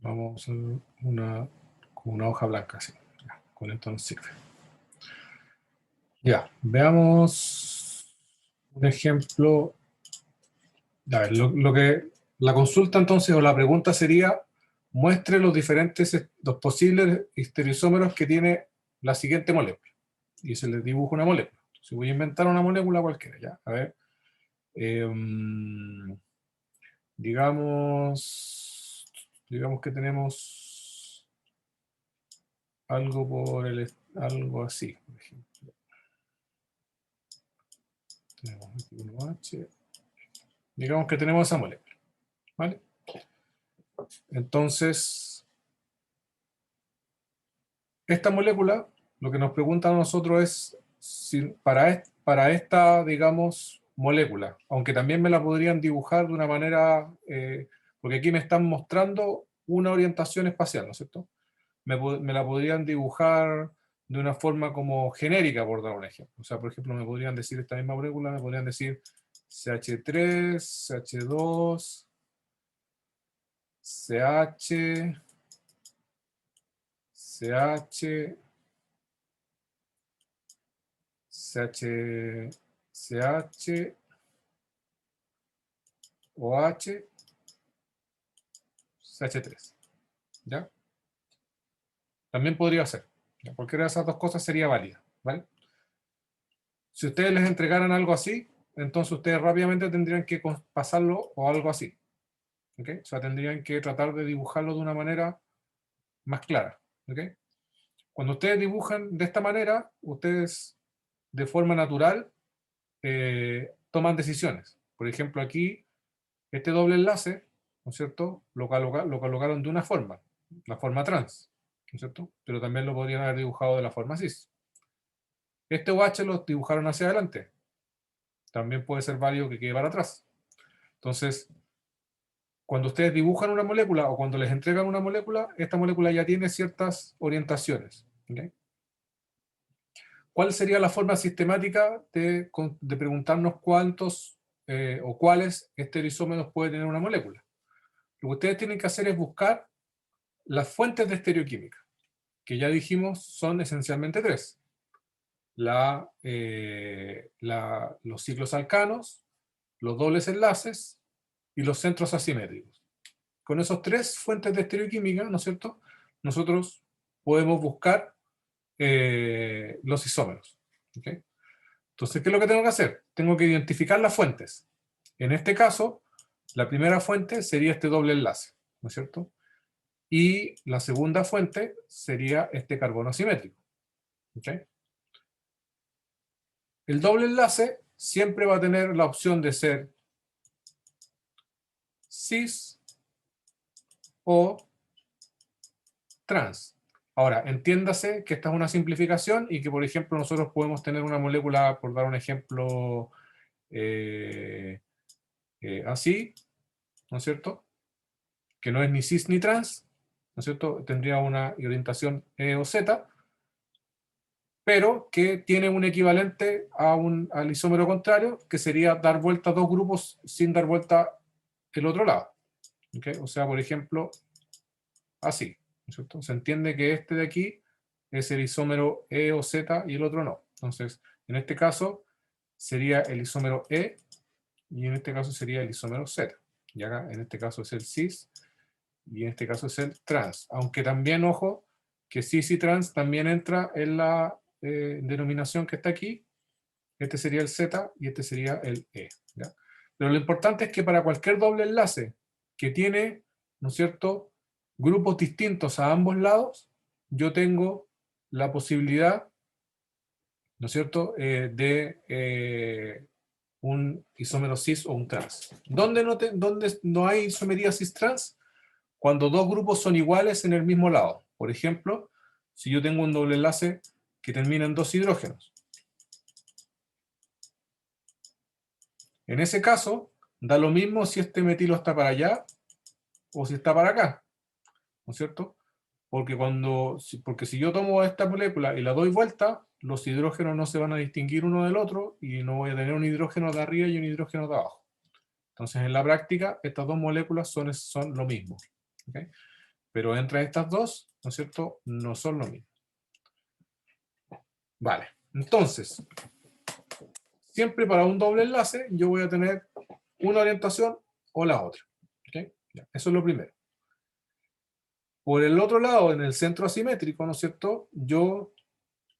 Vamos a usar una hoja blanca, así. Ya, con esto nos sirve. Ya, veamos un ejemplo. A ver, la consulta entonces, o la pregunta sería, muestre los posibles estereoisómeros que tiene la siguiente molécula. Y se les dibuja una molécula. Si voy a inventar una molécula cualquiera, ya. A ver. Digamos que tenemos algo así, por ejemplo. Tenemos aquí 1H. Digamos que tenemos esa molécula, ¿vale? Entonces, esta molécula, lo que nos pregunta a nosotros es si para esta, digamos, molécula, aunque también me la podrían dibujar de una manera, porque aquí me están mostrando una orientación espacial, ¿no es cierto? Me la podrían dibujar de una forma como genérica, por dar un ejemplo. O sea, por ejemplo, me podrían decir esta misma molécula, me podrían decir CH3, CH2, CH, CH, CH, OH, CH3. ¿Ya? También podría ser. ¿Ya? Cualquiera de esas dos cosas sería válida. ¿Vale? Si ustedes les entregaran algo así, entonces ustedes rápidamente tendrían que pasarlo o algo así. ¿Okay? O sea, tendrían que tratar de dibujarlo de una manera más clara. ¿Okay? Cuando ustedes dibujan de esta manera, ustedes de forma natural toman decisiones. Por ejemplo, aquí, este doble enlace, ¿no es cierto?, lo colocaron de una forma, la forma trans, ¿no es cierto? Pero también lo podrían haber dibujado de la forma cis. Este OH lo dibujaron hacia adelante. También puede ser válido que quede para atrás. Entonces, cuando ustedes dibujan una molécula o cuando les entregan una molécula, esta molécula ya tiene ciertas orientaciones. ¿Okay? ¿Cuál sería la forma sistemática de preguntarnos cuántos o cuáles estereoisómeros puede tener una molécula? Lo que ustedes tienen que hacer es buscar las fuentes de estereoquímica, que ya dijimos son esencialmente tres. Los ciclos alcanos, los dobles enlaces y los centros asimétricos. Con esos tres fuentes de estereoquímica, ¿no es cierto?, nosotros podemos buscar los isómeros. ¿Okay? Entonces, ¿qué es lo que tengo que hacer? Tengo que identificar las fuentes. En este caso, la primera fuente sería este doble enlace, ¿no es cierto? Y la segunda fuente sería este carbono asimétrico. ¿Okay? El doble enlace siempre va a tener la opción de ser cis o trans. Ahora, entiéndase que esta es una simplificación y que, por ejemplo, nosotros podemos tener una molécula, por dar un ejemplo, así, ¿no es cierto?, que no es ni cis ni trans, ¿no es cierto?, tendría una orientación E o Z, pero que tiene un equivalente al isómero contrario, que sería dar vuelta a dos grupos sin dar vuelta el otro lado. ¿Okay? O sea, por ejemplo, así, ¿no es cierto? Se entiende que este de aquí es el isómero E o Z y el otro no. Entonces, en este caso sería el isómero E y en este caso sería el isómero Z. Y acá en este caso es el cis y en este caso es el trans. Aunque también, ojo, que cis y trans también entra en la denominación que está aquí. Este sería el Z y este sería el E. ¿Ya? Pero lo importante es que para cualquier doble enlace que tiene, ¿no es cierto?, grupos distintos a ambos lados, yo tengo la posibilidad, ¿no es cierto?, de un isómero cis o un trans. ¿Dónde no hay isomería cis-trans? Cuando dos grupos son iguales en el mismo lado. Por ejemplo, si yo tengo un doble enlace que termina en dos hidrógenos. En ese caso, da lo mismo si este metilo está para allá o si está para acá, ¿no es cierto? Porque si yo tomo esta molécula y la doy vuelta, los hidrógenos no se van a distinguir uno del otro y no voy a tener un hidrógeno de arriba y un hidrógeno de abajo. Entonces, en la práctica, estas dos moléculas son lo mismo. ¿Okay? pero entre estas dos, ¿no es cierto?, no son lo mismo. Vale, entonces, siempre para un doble enlace yo voy a tener una orientación o la otra. ¿Okay? Ya, eso es lo primero. Por el otro lado, en el centro asimétrico, ¿no es cierto?, yo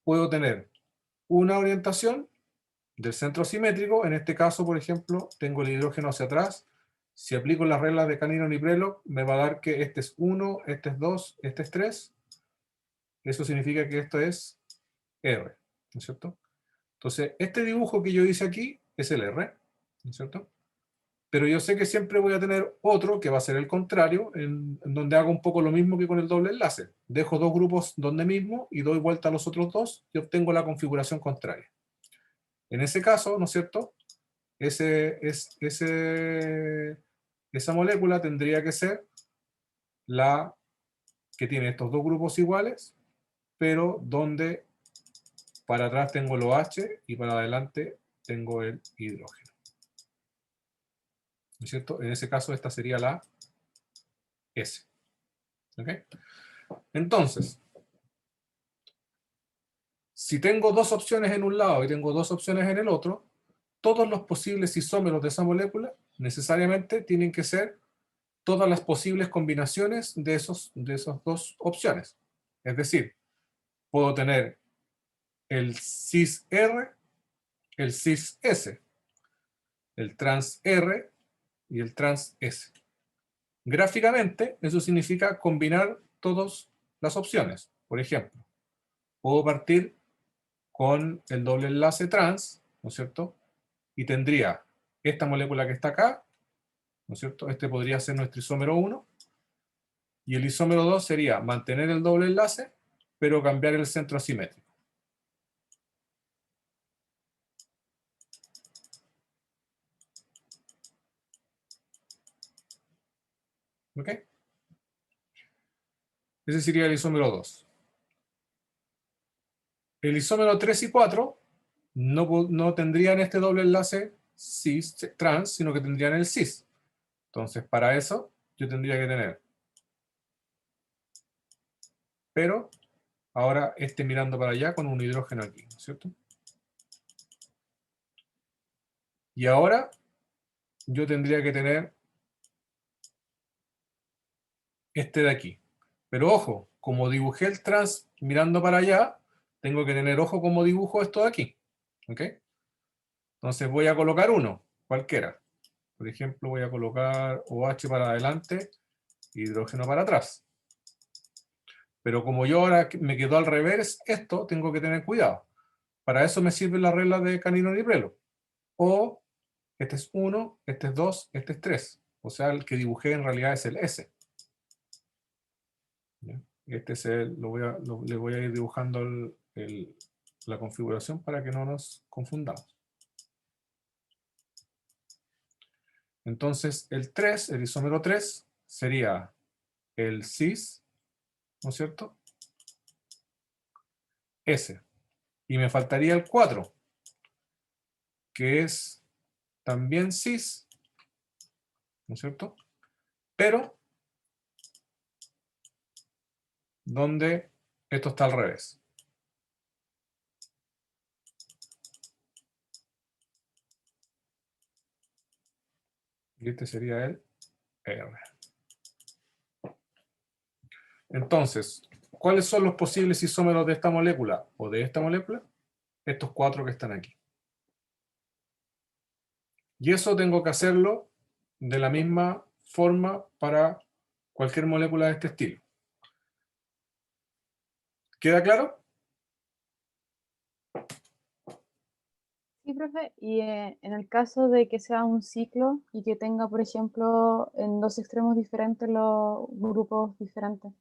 puedo tener una orientación del centro asimétrico. En este caso, por ejemplo, tengo el hidrógeno hacia atrás. Si aplico las reglas de Canino-Prelog, me va a dar que este es 1, este es 2, este es 3. Eso significa que esto es R, ¿no es cierto? Entonces, este dibujo que yo hice aquí es el R, ¿no es cierto? Pero yo sé que siempre voy a tener otro que va a ser el contrario, en donde hago un poco lo mismo que con el doble enlace. Dejo dos grupos donde mismo y doy vuelta a los otros dos y obtengo la configuración contraria. En ese caso, ¿no es cierto?, esa molécula tendría que ser la que tiene estos dos grupos iguales, pero donde para atrás tengo el OH y para adelante tengo el hidrógeno. ¿No es cierto? En ese caso esta sería la S. ¿Ok? Entonces, si tengo dos opciones en un lado y tengo dos opciones en el otro, todos los posibles isómeros de esa molécula necesariamente tienen que ser todas las posibles combinaciones de esas dos opciones. Es decir, puedo tener el cis-R, el cis-S, el trans-R y el trans-S. Gráficamente, eso significa combinar todas las opciones. Por ejemplo, puedo partir con el doble enlace trans, ¿no es cierto? Y tendría esta molécula que está acá, ¿no es cierto? Este podría ser nuestro isómero 1. Y el isómero 2 sería mantener el doble enlace, pero cambiar el centro asimétrico. ¿Ok? Ese sería el isómero 2. El isómero 3 y 4 no tendrían este doble enlace cis, trans, sino que tendrían el cis. Entonces, para eso, yo tendría que tener, pero ahora este mirando para allá con un hidrógeno aquí, ¿no es cierto? Y ahora yo tendría que tener este de aquí. Pero ojo, como dibujé el trans mirando para allá, tengo que tener ojo como dibujo esto de aquí. ¿Ok? Entonces voy a colocar uno, cualquiera. Por ejemplo, voy a colocar OH para adelante, hidrógeno para atrás. Pero como yo ahora me quedó al revés esto, tengo que tener cuidado. Para eso me sirve la regla de Canino-Prelog. O este es 1, este es 2, este es 3. O sea, el que dibujé en realidad es el S. ¿Ya? Este es le voy a ir dibujando la configuración para que no nos confundamos. Entonces, el 3, el isómero 3, sería el cis, ¿no es cierto? S. Y me faltaría el 4, que es también cis, ¿no es cierto? Pero, donde esto está al revés. Y este sería el R. Entonces, ¿cuáles son los posibles isómeros de esta molécula o de esta molécula? Estos 4 que están aquí. Y eso tengo que hacerlo de la misma forma para cualquier molécula de este estilo. ¿Queda claro? Sí, profe. Y en el caso de que sea un ciclo y que tenga, por ejemplo, en dos extremos diferentes los grupos diferentes.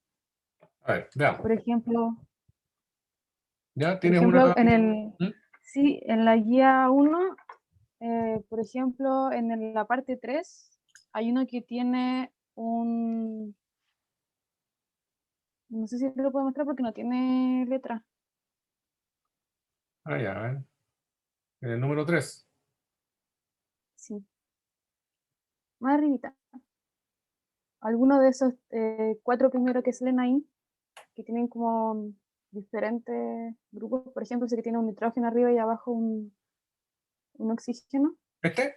A ver, veamos. Por ejemplo, ¿Ya por tienes ejemplo, una...? ¿Mm? sí, en la guía 1, por ejemplo, en la parte 3, hay uno que tiene no sé si te lo puedo mostrar porque no tiene letra. Ah, ya, a ver. En el número 3. Sí, más arribita. alguno de esos 4 primeros que salen ahí, que tienen como diferentes grupos, por ejemplo, ese que tiene un nitrógeno arriba y abajo un oxígeno, ¿Este?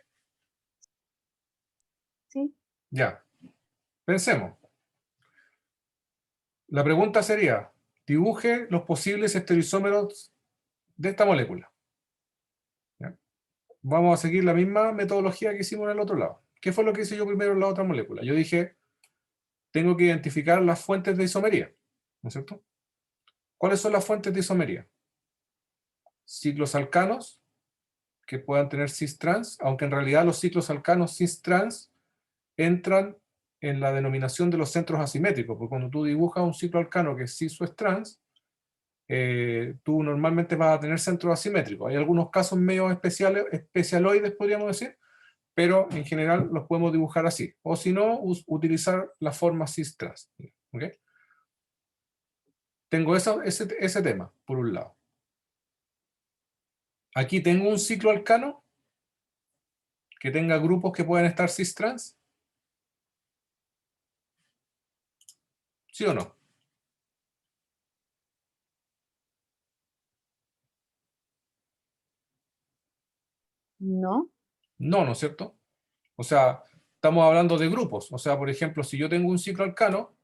¿sí? Ya. Pensemos. La pregunta sería, dibuje los posibles estereoisómeros de esta molécula. ¿Ya? Vamos a seguir la misma metodología que hicimos en el otro lado. ¿Qué fue lo que hice yo primero en la otra molécula? Yo dije, tengo que identificar las fuentes de isomería, ¿no es cierto? ¿Cuáles son las fuentes de isomería? Ciclos alcanos que puedan tener cis-trans, aunque en realidad los ciclos alcanos cis-trans entran en la denominación de los centros asimétricos, porque cuando tú dibujas un ciclo alcano que es cis o es trans, tú normalmente vas a tener centros asimétricos. Hay algunos casos medio especiales, especialoides, podríamos decir, pero en general los podemos dibujar así. O si no, utilizar la forma cis-trans. ¿Okay? Tengo ese tema, por un lado. Aquí tengo un ciclo alcano que tenga grupos que puedan estar cis-trans. ¿Sí o no? No, No, ¿no es cierto? O sea, estamos hablando de grupos. O sea, por ejemplo, si yo tengo un ciclo alcano,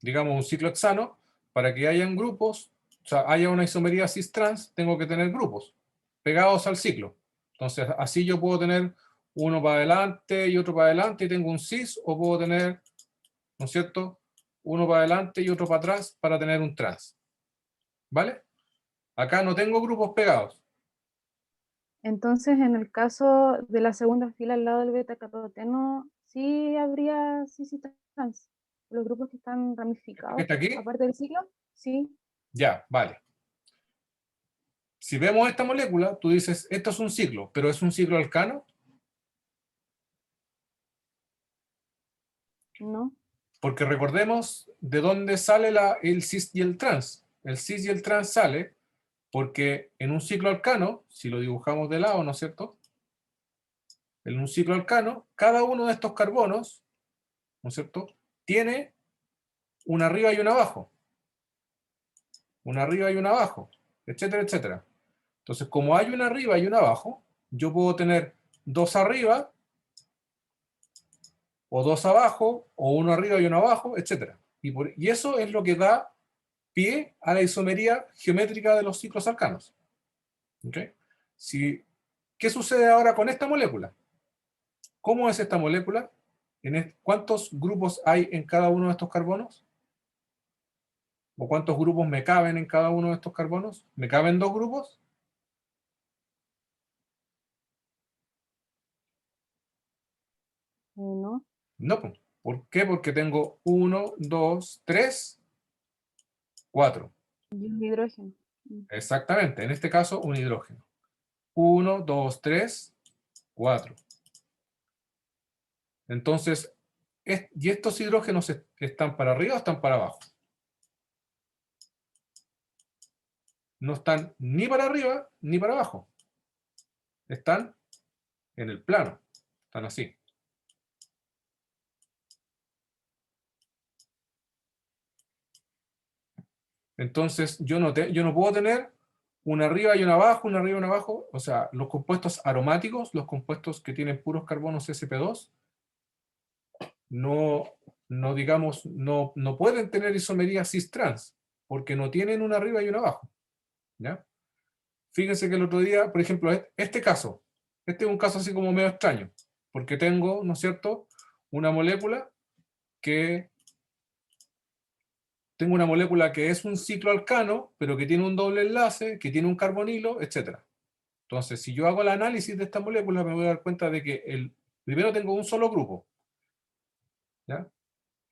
digamos un ciclo hexano, para que hayan grupos, o sea, haya una isomería cis-trans, tengo que tener grupos pegados al ciclo. Entonces, así yo puedo tener uno para adelante y otro para adelante y tengo un cis, o puedo tener, ¿no es cierto?, uno para adelante y otro para atrás para tener un trans. ¿Vale? Acá no tengo grupos pegados. entonces en el caso de la segunda fila al lado del beta-caroteno, sí habría cis y trans. Los grupos que están ¿Este que ramificados, está aquí? aparte del ciclo, sí, Ya, vale. Si vemos esta molécula, tú dices, esto es un ciclo, pero ¿es un ciclo alcano? ¿no? Porque recordemos de dónde sale el cis y el trans. El cis y el trans sale porque en un ciclo alcano, si lo dibujamos de lado, ¿no es cierto? En un ciclo alcano, cada uno de estos carbonos, ¿no es cierto?, tiene una arriba y una abajo, una arriba y una abajo, etcétera, etcétera. Entonces, como hay una arriba y una abajo, yo puedo tener dos arriba, o dos abajo, o uno arriba y uno abajo, etcétera. Y eso es lo que da pie a la isomería geométrica de los ciclos alcanos. ¿Okay? ¿Qué sucede ahora con esta molécula? ¿Cómo es esta molécula? ¿Cuántos grupos hay en cada uno de estos carbonos? ¿O cuántos grupos me caben en cada uno de estos carbonos? ¿Me caben dos grupos? ¿No? No. ¿Por qué? Porque tengo uno, dos, tres, cuatro. Y un hidrógeno. Exactamente, en este caso un hidrógeno. Uno, dos, tres, cuatro. Entonces, ¿y estos hidrógenos están para arriba o están para abajo? No están ni para arriba ni para abajo. Están en el plano. Están así. Entonces, yo no puedo tener una arriba y una abajo, una arriba y una abajo. O sea, los compuestos aromáticos, los compuestos que tienen puros carbonos sp2, no, no digamos, no pueden tener isomería cis-trans, porque no tienen una arriba y una abajo. ¿Ya? Fíjense que el otro día, por ejemplo, este caso, este es un caso así como medio extraño, porque tengo, ¿no es cierto?, una molécula que tengo una molécula que es un ciclo alcano, pero que tiene un doble enlace, que tiene un carbonilo, etc. Entonces, si yo hago el análisis de esta molécula, me voy a dar cuenta de que primero tengo un solo grupo. ¿Ya?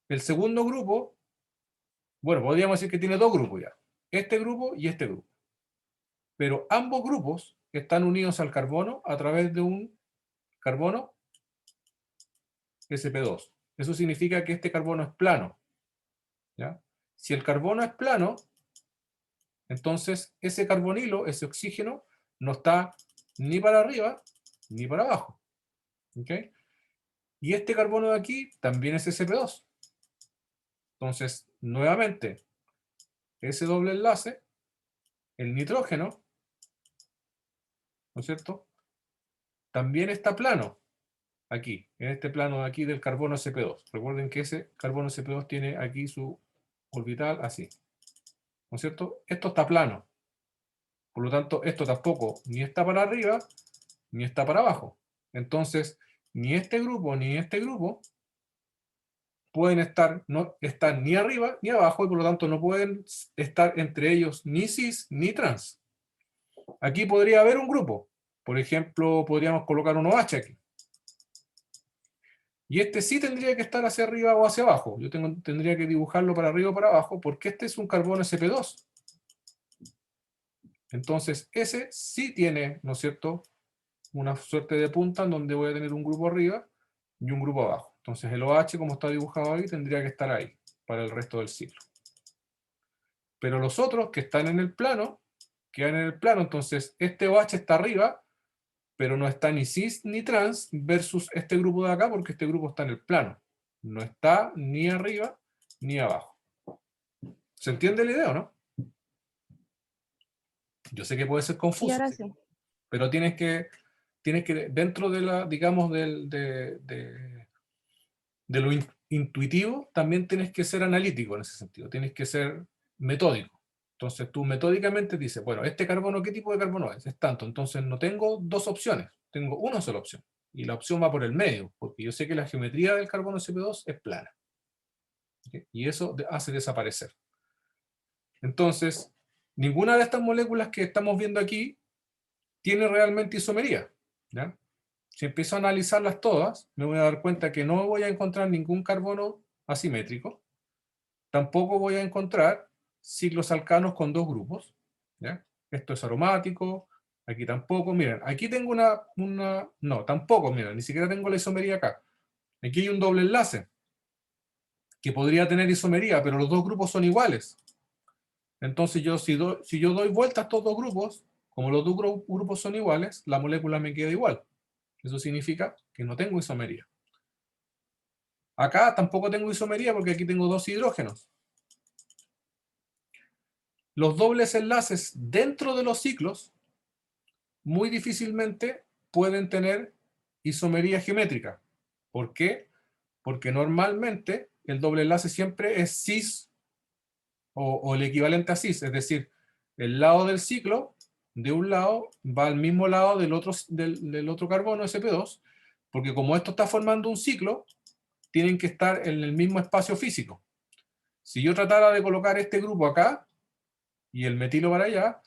El segundo grupo, bueno, podríamos decir que tiene dos grupos ya. Este grupo y este grupo. Pero ambos grupos están unidos al carbono a través de un carbono sp2. Eso significa que este carbono es plano. ¿Ya? Si el carbono es plano, entonces ese carbonilo, ese oxígeno, no está ni para arriba ni para abajo. ¿Okay? Y este carbono de aquí también es sp2. Entonces, nuevamente, ese doble enlace, el nitrógeno, ¿no es cierto? También está plano, aquí, en este plano de aquí del carbono sp2. Recuerden que ese carbono sp2 tiene aquí su orbital así, ¿no es cierto? Esto está plano. Por lo tanto, esto tampoco ni está para arriba, ni está para abajo. Entonces, ni este grupo ni este grupo pueden estar, no están ni arriba ni abajo, y por lo tanto no pueden estar entre ellos ni cis ni trans. Aquí podría haber un grupo. Por ejemplo, podríamos colocar un OH aquí. Y este sí tendría que estar hacia arriba o hacia abajo. Yo tendría que dibujarlo para arriba o para abajo, porque este es un carbono sp2. Entonces, ese sí tiene, ¿no es cierto?, una suerte de punta en donde voy a tener un grupo arriba y un grupo abajo. Entonces el OH, como está dibujado ahí, tendría que estar ahí para el resto del ciclo. Pero los otros que están en el plano, quedan en el plano. Entonces este OH está arriba, pero no está ni cis ni trans versus este grupo de acá, porque este grupo está en el plano. No está ni arriba ni abajo. ¿Se entiende la idea o no? Yo sé que puede ser Sí, confuso, ahora sí. pero tienes que, dentro de la, digamos, de lo intuitivo, también tienes que ser analítico en ese sentido, tienes que ser metódico. Entonces tú metódicamente dices, bueno, este carbono, ¿qué tipo de carbono es? Es tanto. Entonces no tengo dos opciones, tengo una sola opción. Y la opción va por el medio, porque yo sé que la geometría del carbono sp2 es plana. ¿Okay? Y eso hace desaparecer. Entonces, ninguna de estas moléculas que estamos viendo aquí tiene realmente isomería. ¿Ya? Si empiezo a analizarlas todas, me voy a dar cuenta que no voy a encontrar ningún carbono asimétrico. Tampoco voy a encontrar ciclos alcanos con dos grupos. ¿Ya? Esto es aromático, aquí tampoco. Miren, aquí tengo no, tampoco, miren, ni siquiera tengo la isomería acá. Aquí hay un doble enlace, que podría tener isomería, pero los dos grupos son iguales. Entonces yo, si yo doy vuelta a estos dos grupos, como los dos grupos son iguales, la molécula me queda igual. Eso significa que no tengo isomería. Acá tampoco tengo isomería porque aquí tengo dos hidrógenos. Los dobles enlaces dentro de los ciclos muy difícilmente pueden tener isomería geométrica. ¿Por qué? Porque normalmente el doble enlace siempre es cis o el equivalente a cis, es decir, el lado del ciclo de un lado va al mismo lado del otro carbono, sp2, porque como esto está formando un ciclo, tienen que estar en el mismo espacio físico. Si yo tratara de colocar este grupo acá y el metilo para allá,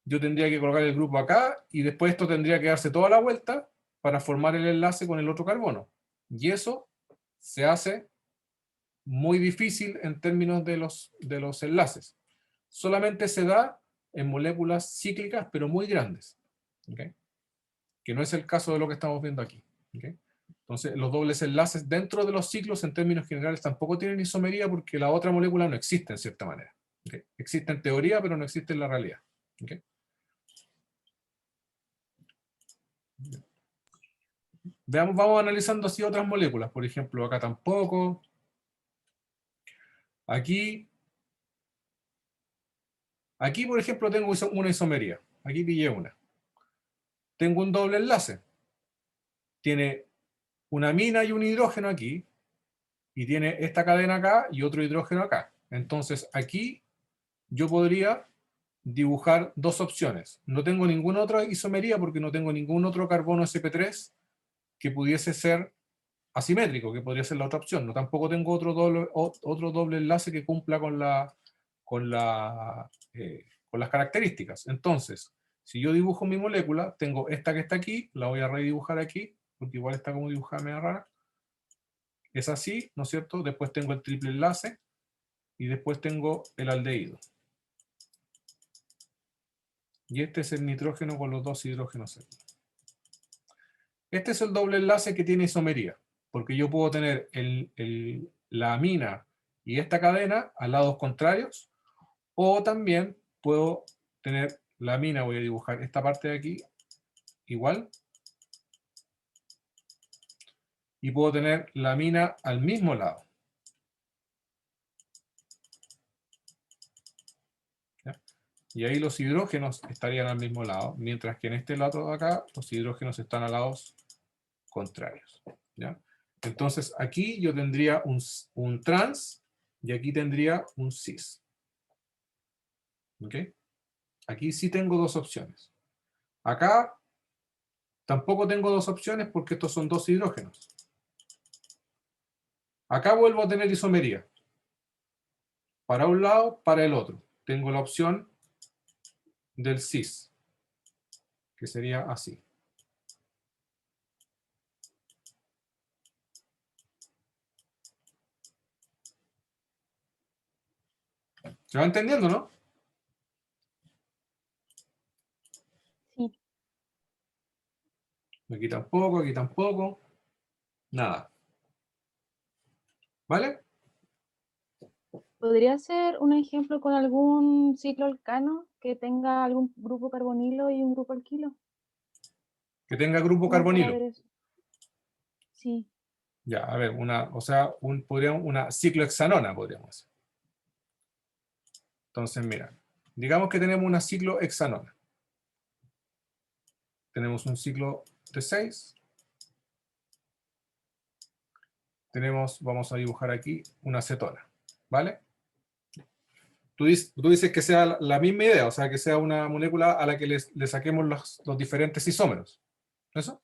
yo tendría que colocar el grupo acá y después esto tendría que darse toda la vuelta para formar el enlace con el otro carbono. Y eso se hace muy difícil en términos de los enlaces. Solamente se da en moléculas cíclicas, pero muy grandes. ¿Okay? Que no es el caso de lo que estamos viendo aquí. ¿Okay? Entonces, los dobles enlaces dentro de los ciclos, en términos generales, tampoco tienen isomería porque la otra molécula no existe en cierta manera. ¿Okay? Existe en teoría, pero no existe en la realidad. ¿Okay? Veamos, vamos analizando así otras moléculas. Por ejemplo, acá tampoco. Aquí, por ejemplo, tengo una isomería. Aquí pillé una. Tengo un doble enlace. Tiene una amina y un hidrógeno aquí, y tiene esta cadena acá y otro hidrógeno acá. Entonces aquí yo podría dibujar dos opciones. No tengo ninguna otra isomería porque no tengo ningún otro carbono sp3 que pudiese ser asimétrico, que podría ser la otra opción. No, tampoco tengo otro doble enlace que cumpla con las características. Entonces, si yo dibujo mi molécula, tengo esta que está aquí, la voy a redibujar aquí, porque igual está como dibujada media rara. Es así, ¿no es cierto? Después tengo el triple enlace y después tengo el aldehído. Y este es el nitrógeno con los dos hidrógenos aquí. Este es el doble enlace que tiene isomería, porque yo puedo tener la amina y esta cadena a lados contrarios, o también puedo tener la amina, voy a dibujar esta parte de aquí, igual, y puedo tener la amina al mismo lado. ¿Ya? Y ahí los hidrógenos estarían al mismo lado, mientras que en este lado de acá los hidrógenos están a lados contrarios. ¿Ya? Entonces aquí yo tendría un trans y aquí tendría un cis. ¿Ok? Aquí sí tengo dos opciones. Acá tampoco tengo dos opciones porque estos son dos hidrógenos. Acá vuelvo a tener isomería. Para un lado, para el otro. Tengo la opción del cis, que sería así. ¿Se va entendiendo, no? Sí. Aquí tampoco, aquí tampoco. Nada. ¿Vale? ¿Podría ser un ejemplo con algún ciclo alcano que tenga algún grupo carbonilo y un grupo alquilo? Que tenga grupo ¿Cómo para carbonilo. ver eso? Sí, Ya, a ver, o sea, podríamos, una ciclohexanona podríamos hacer. Entonces, mira, digamos que tenemos una ciclohexanona. Tenemos un ciclo de 6. Tenemos, vamos a dibujar aquí, una cetona. ¿Vale? Tú dices que sea la misma idea, o sea, que sea una molécula a la que le saquemos los diferentes isómeros. ¿Eso?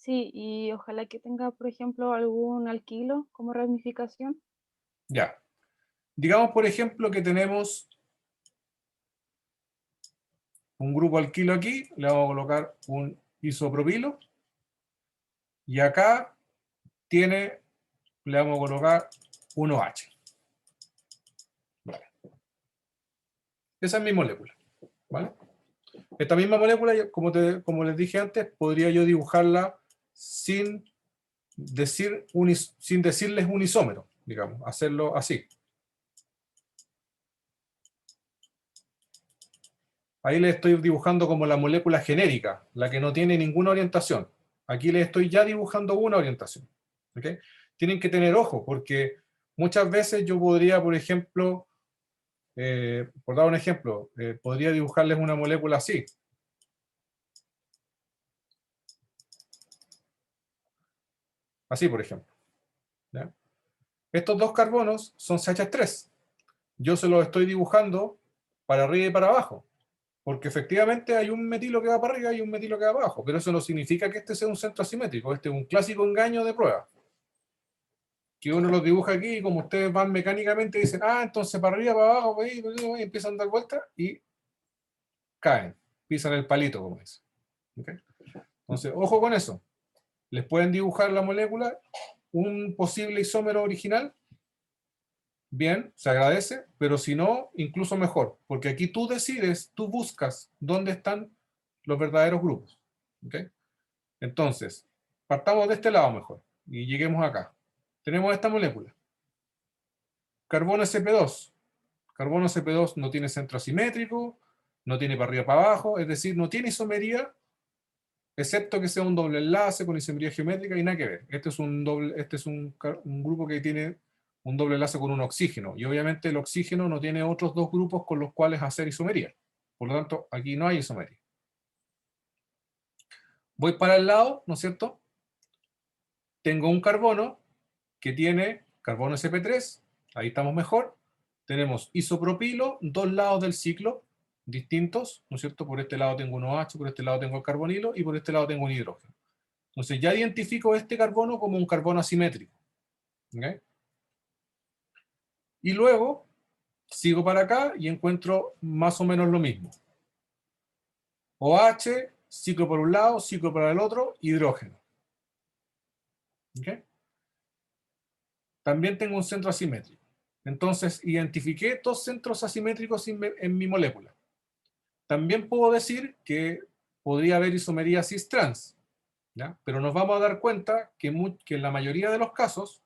sí, y ojalá que tenga, por ejemplo, algún alquilo como ramificación. Ya. Digamos, por ejemplo, que tenemos un grupo alquilo aquí, le vamos a colocar un isopropilo, y acá le vamos a colocar un OH. Vale. Esa es mi molécula. ¿Vale? Esta misma molécula, como les dije antes, podría yo dibujarla sin decirles un isómero, digamos, hacerlo así. Ahí le estoy dibujando como la molécula genérica, la que no tiene ninguna orientación. Aquí le estoy ya dibujando una orientación. ¿Okay? Tienen que tener ojo, porque muchas veces yo podría, por ejemplo, por dar un ejemplo, podría dibujarles una molécula así. Así, por ejemplo. ¿Ya? Estos dos carbonos son CH3. Yo se los estoy dibujando para arriba y para abajo, porque efectivamente hay un metilo que va para arriba y un metilo que va para abajo, pero eso no significa que este sea un centro asimétrico. Este es un clásico engaño de prueba, que uno los dibuja aquí y como ustedes van mecánicamente dicen, ah, entonces para arriba, para abajo, para ahí, y empiezan a dar vueltas y caen, pisan el palito, como dice. ¿Okay? Entonces, ojo con eso. Les pueden dibujar la molécula, un posible isómero original, bien, se agradece, pero si no, incluso mejor, porque aquí tú decides, tú buscas dónde están los verdaderos grupos. ¿Okay? Entonces, partamos de este lado mejor y lleguemos acá. Tenemos esta molécula. Carbono Sp2. Carbono Sp2 no tiene centro asimétrico, no tiene para arriba para abajo, es decir, no tiene isomería, excepto que sea un doble enlace con isomería geométrica y nada que ver. Este es un grupo que tiene un doble enlace con un oxígeno, y obviamente el oxígeno no tiene otros dos grupos con los cuales hacer isomería. Por lo tanto, aquí no hay isomería. Voy para el lado, ¿no es cierto? Tengo un carbono que tiene carbono sp3, ahí estamos mejor. Tenemos isopropilo, dos lados del ciclo distintos, ¿no es cierto? Por este lado tengo un OH, por este lado tengo el carbonilo y por este lado tengo un hidrógeno. Entonces ya identifico este carbono como un carbono asimétrico. ¿Okay? Y luego sigo para acá y encuentro más o menos lo mismo. OH, ciclo por un lado, ciclo para el otro, hidrógeno. ¿Okay? También tengo un centro asimétrico. Entonces identifiqué dos centros asimétricos en mi molécula. También puedo decir que podría haber isomería cis-trans, ¿ya? Pero nos vamos a dar cuenta que en la mayoría de los casos,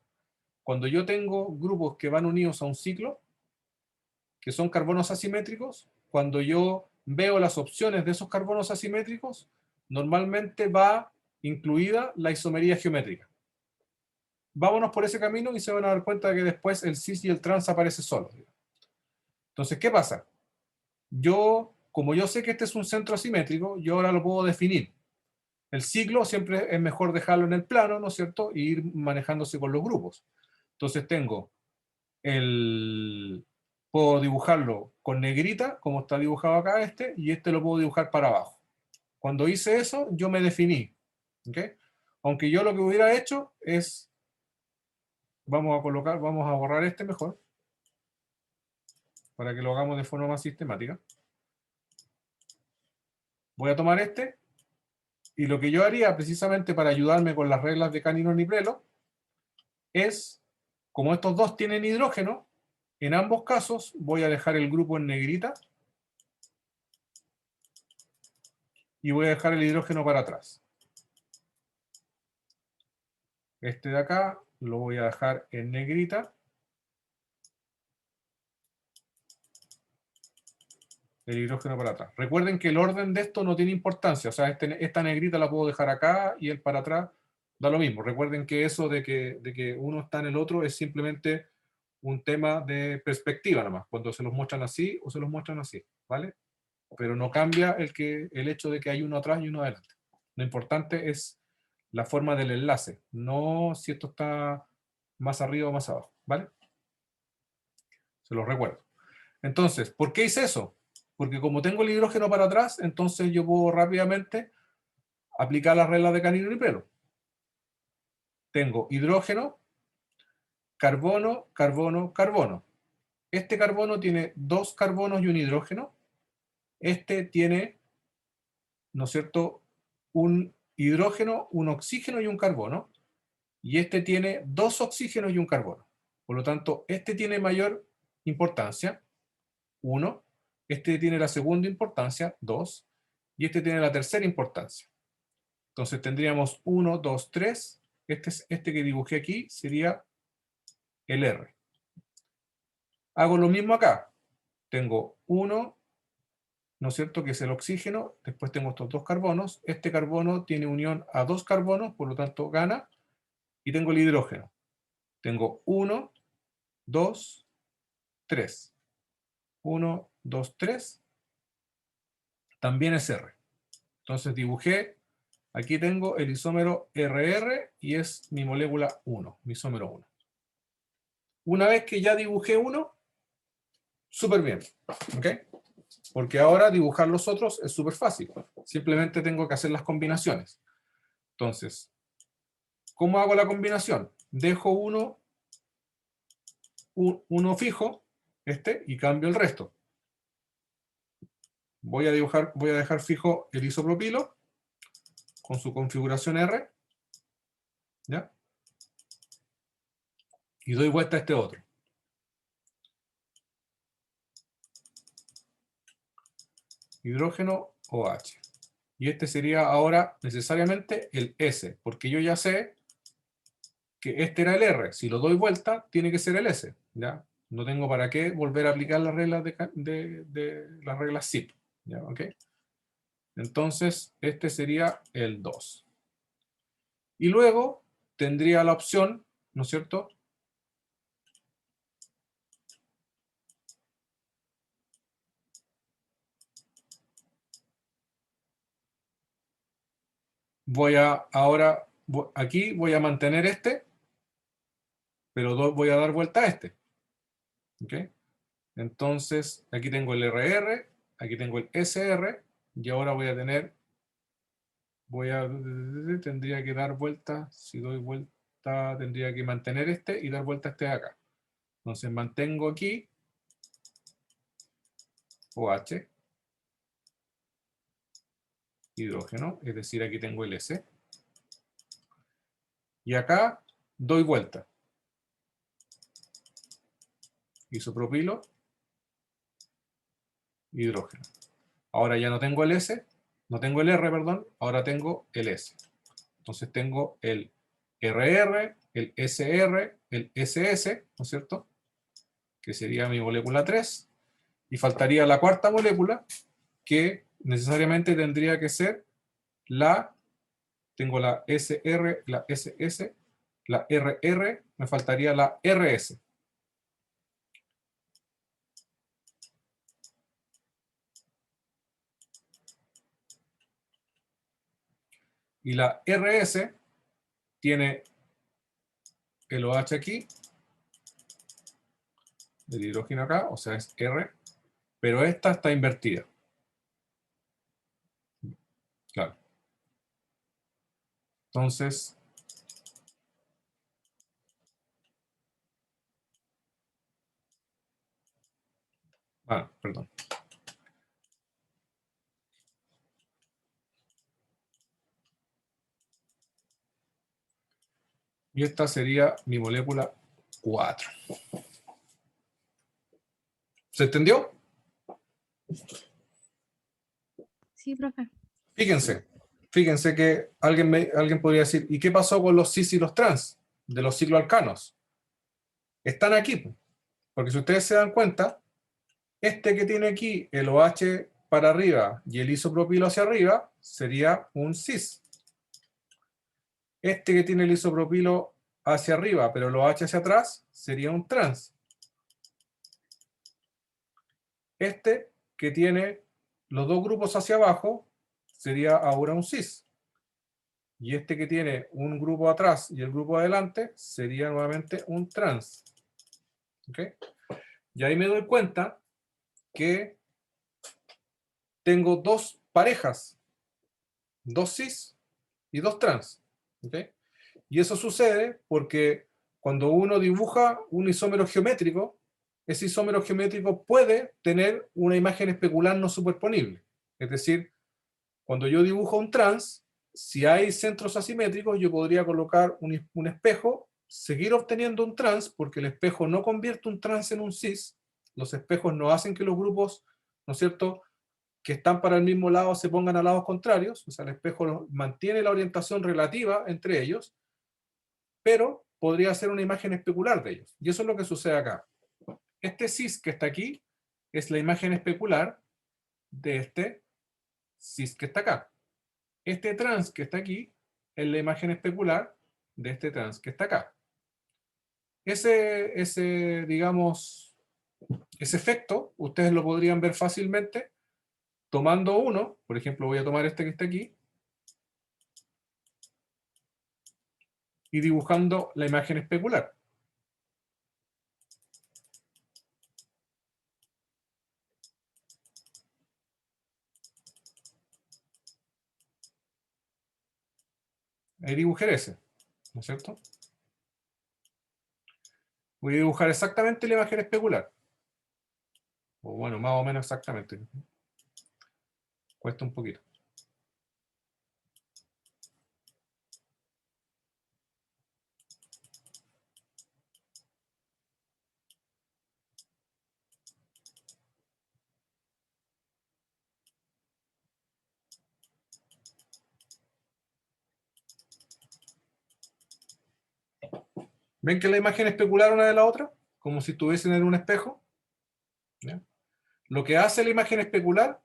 cuando yo tengo grupos que van unidos a un ciclo, que son carbonos asimétricos, cuando yo veo las opciones de esos carbonos asimétricos, normalmente va incluida la isomería geométrica. Vámonos por ese camino y se van a dar cuenta de que después el cis y el trans aparece solo. Entonces, ¿qué pasa? Como yo sé que este es un centro asimétrico, yo ahora lo puedo definir. El ciclo siempre es mejor dejarlo en el plano, ¿no es cierto? E ir manejándose con los grupos. Entonces puedo dibujarlo con negrita, como está dibujado acá y este lo puedo dibujar para abajo. Cuando hice eso, yo me definí. ¿Ok? Aunque yo lo que hubiera hecho es, vamos a borrar este mejor, para que lo hagamos de forma más sistemática. Voy a tomar este, y lo que yo haría precisamente para ayudarme con las reglas de Canino y Prelo es, como estos dos tienen hidrógeno, en ambos casos voy a dejar el grupo en negrita y voy a dejar el hidrógeno para atrás. Este de acá lo voy a dejar en negrita. El hidrógeno para atrás. Recuerden que el orden de esto no tiene importancia. O sea, esta negrita la puedo dejar acá y el para atrás da lo mismo. Recuerden que eso de que uno está en el otro es simplemente un tema de perspectiva nomás. Cuando se los muestran así o se los muestran así. ¿Vale? Pero no cambia el hecho de que hay uno atrás y uno adelante. Lo importante es la forma del enlace, no si esto está más arriba o más abajo, ¿vale? Se los recuerdo. Entonces, ¿por qué hice eso? Porque como tengo el hidrógeno para atrás, entonces yo puedo rápidamente aplicar las reglas de Canino y Prelo. Tengo hidrógeno, carbono, carbono, carbono. Este carbono tiene 2 carbonos y un hidrógeno. Este tiene, ¿no es cierto?, un hidrógeno, un oxígeno y un carbono. Y este tiene 2 oxígenos y un carbono. Por lo tanto, este tiene mayor importancia, 1. Este tiene la segunda importancia, 2. Y este tiene la tercera importancia. Entonces tendríamos 1, 2, 3. Este que dibujé aquí sería el R. Hago lo mismo acá. Tengo 1, ¿no es cierto?, que es el oxígeno. Después tengo estos 2 carbonos. Este carbono tiene unión a 2 carbonos, por lo tanto gana. Y tengo el hidrógeno. Tengo 1, 2, 3. 1, 2, 3. También es R. Entonces dibujé, aquí tengo el isómero RR y es mi molécula 1, mi isómero 1. Una vez que ya dibujé uno, súper bien. ¿Ok? Porque ahora dibujar los otros es súper fácil. Simplemente tengo que hacer las combinaciones. Entonces, ¿cómo hago la combinación? Dejo uno fijo, y cambio el resto. Voy a dejar fijo el isopropilo con su configuración R. ¿Ya? Y doy vuelta a este otro. Hidrógeno OH. Y este sería ahora necesariamente el S, porque yo ya sé que este era el R. Si lo doy vuelta, tiene que ser el S. ¿Ya? No tengo para qué volver a aplicar las reglas de las reglas zip. ¿Ya? ¿Ok? Entonces, este sería el 2. Y luego tendría la opción, ¿no es cierto?, aquí voy a mantener este, pero voy a dar vuelta a este. ¿Ok? Entonces, aquí tengo el RR, aquí tengo el SR, y ahora tendría que dar vuelta, si doy vuelta, tendría que mantener este y dar vuelta a este de acá. Entonces, mantengo aquí OH, hidrógeno, es decir, aquí tengo el S. Y acá doy vuelta. Isopropilo, hidrógeno. Ahora ya no tengo el S, no tengo el R, perdón, ahora tengo el S. Entonces tengo el RR, el SR, el SS, ¿no es cierto?, que sería mi molécula 3, y faltaría la cuarta molécula, que necesariamente tendría que ser la tengo la SR, la SS, la RR, me faltaría la RS. Y la RS tiene el OH aquí, el hidrógeno acá, o sea, es R, pero esta está invertida. Claro. Entonces, perdón. Y esta sería mi molécula 4. ¿Se entendió? Sí, profe. Fíjense que alguien podría decir, ¿y qué pasó con los cis y los trans de los cicloalcanos? Están aquí, porque si ustedes se dan cuenta, este que tiene aquí el OH para arriba y el isopropilo hacia arriba sería un cis. Este que tiene el isopropilo hacia arriba, pero el OH hacia atrás, sería un trans. Este que tiene los dos grupos hacia abajo, sería ahora un cis. Y este que tiene un grupo atrás y el grupo adelante, sería nuevamente un trans. ¿Ok? Y ahí me doy cuenta que tengo dos parejas, dos cis y dos trans. ¿Ok? Y eso sucede porque cuando uno dibuja un isómero geométrico, ese isómero geométrico puede tener una imagen especular no superponible. Es decir, cuando yo dibujo un trans, si hay centros asimétricos, yo podría colocar un espejo, seguir obteniendo un trans, porque el espejo no convierte un trans en un cis. Los espejos no hacen que los grupos, ¿no es cierto?, que están para el mismo lado se pongan a lados contrarios. O sea, el espejo mantiene la orientación relativa entre ellos, pero podría ser una imagen especular de ellos. Y eso es lo que sucede acá. Este cis que está aquí es la imagen especular de este cis que está acá. Este trans que está aquí es la imagen especular de este trans que está acá. Digamos, ese efecto, ustedes lo podrían ver fácilmente tomando uno, por ejemplo, voy a tomar este que está aquí, y dibujando la imagen especular. Ahí dibujé ese, ¿no es cierto? Voy a dibujar exactamente la imagen especular. O bueno, más o menos exactamente. Cuesta un poquito. ¿Ven que la imagen especular una de la otra? Como si estuviesen en un espejo. ¿Ya? Lo que hace la imagen especular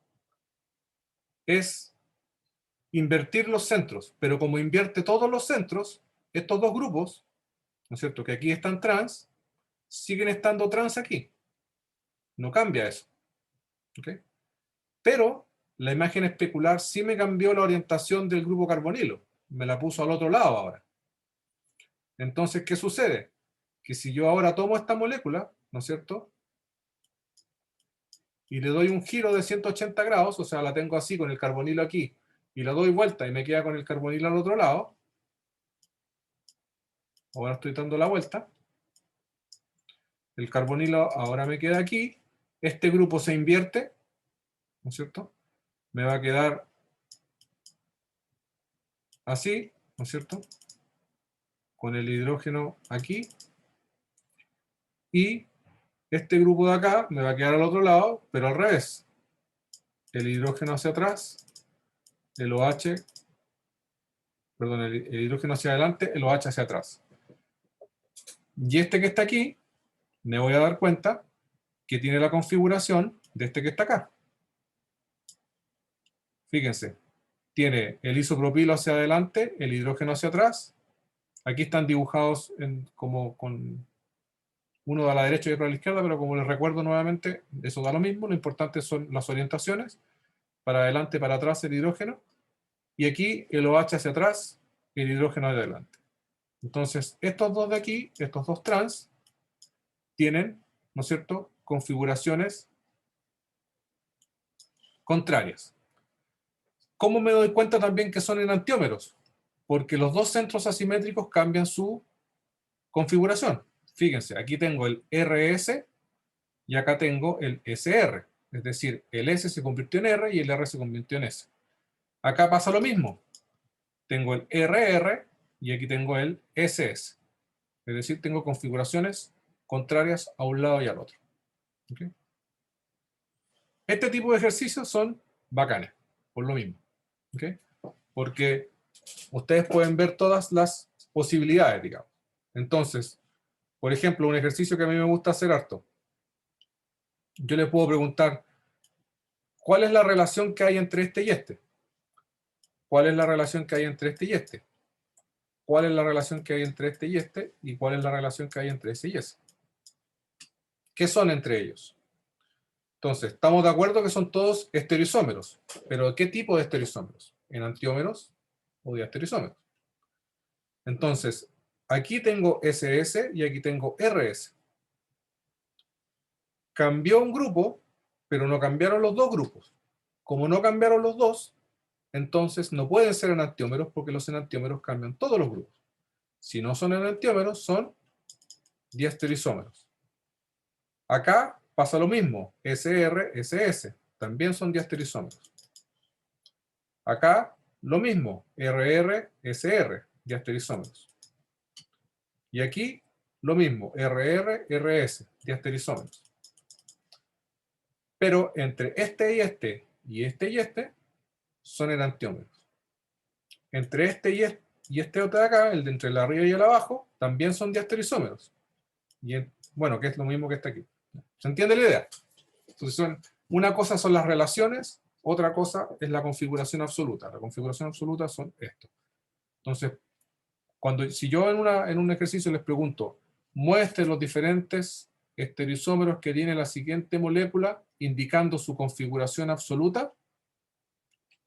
es invertir los centros, pero como invierte todos los centros, estos dos grupos, ¿no es cierto?, que aquí están trans, siguen estando trans aquí. No cambia eso. ¿Okay? Pero la imagen especular sí me cambió la orientación del grupo carbonilo. Me la puso al otro lado ahora. Entonces, ¿qué sucede? Que si yo ahora tomo esta molécula, ¿no es cierto?, y le doy un giro de 180 grados, o sea, la tengo así con el carbonilo aquí, y la doy vuelta y me queda con el carbonilo al otro lado, ahora estoy dando la vuelta, el carbonilo ahora me queda aquí, este grupo se invierte, ¿no es cierto? Me va a quedar así, ¿no es cierto?, con el hidrógeno aquí, y este grupo de acá me va a quedar al otro lado, pero al revés. El hidrógeno hacia atrás, el OH, perdón, el hidrógeno hacia adelante, el OH hacia atrás. Y este que está aquí, me voy a dar cuenta que tiene la configuración de este que está acá. Fíjense, tiene el isopropilo hacia adelante, el hidrógeno hacia atrás. Aquí están dibujados como con uno a la derecha y otro a la izquierda, pero como les recuerdo nuevamente, eso da lo mismo. Lo importante son las orientaciones. Para adelante, para atrás el hidrógeno. Y aquí el OH hacia atrás, el hidrógeno hacia adelante. Entonces, estos dos de aquí, estos dos trans, tienen, ¿no es cierto?, configuraciones contrarias. ¿Cómo me doy cuenta también que son enantiómeros? Porque los dos centros asimétricos cambian su configuración. Fíjense, aquí tengo el RS y acá tengo el SR. Es decir, el S se convirtió en R y el R se convirtió en S. Acá pasa lo mismo. Tengo el RR y aquí tengo el SS. Es decir, tengo configuraciones contrarias a un lado y al otro. ¿Okay? Este tipo de ejercicios son bacanes, por lo mismo. ¿Okay? Porque ustedes pueden ver todas las posibilidades, digamos. Entonces, por ejemplo, un ejercicio que a mí me gusta hacer harto. Yo le puedo preguntar, ¿cuál es la relación que hay entre este y este? ¿Cuál es la relación que hay entre este y este? ¿Cuál es la relación que hay entre este y este? ¿Y cuál es la relación que hay entre ese y ese? ¿Qué son entre ellos? Entonces, estamos de acuerdo que son todos estereoisómeros. ¿Pero qué tipo de estereoisómeros? ¿Enantiómeros o diastereoisómeros? Entonces, aquí tengo SS y aquí tengo RS. Cambió un grupo, pero no cambiaron los dos grupos. Como no cambiaron los dos, entonces no pueden ser enantiómeros porque los enantiómeros cambian todos los grupos. Si no son enantiómeros, son diastereoisómeros. Acá pasa lo mismo, SR, SS, también son diastereoisómeros. Acá lo mismo, RR, SR, diastereoisómeros. Y aquí lo mismo, RR, RS, diastereoisómeros. Pero entre este y este son enantiómeros. Entre este y este otro de acá, el de entre el arriba y el abajo, también son diastereoisómeros. Y bueno, que es lo mismo que está aquí. ¿Se entiende la idea? Entonces, una cosa son las relaciones, otra cosa es la configuración absoluta. La configuración absoluta son esto. Entonces, si yo en un ejercicio les pregunto, muestre los diferentes estereoisómeros que tiene la siguiente molécula, indicando su configuración absoluta,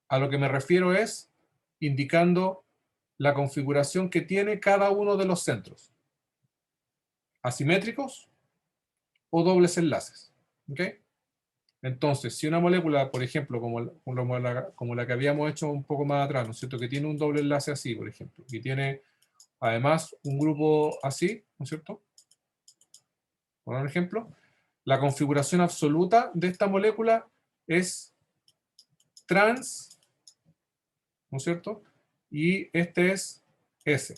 a lo que me refiero es indicando la configuración que tiene cada uno de los centros. Asimétricos o dobles enlaces. ¿Ok? Entonces, si una molécula, por ejemplo, como la que habíamos hecho un poco más atrás, ¿no es cierto? Que tiene un doble enlace así, por ejemplo, y tiene además un grupo así, ¿no es cierto? Por un ejemplo, la configuración absoluta de esta molécula es trans, ¿no es cierto? Y este es S.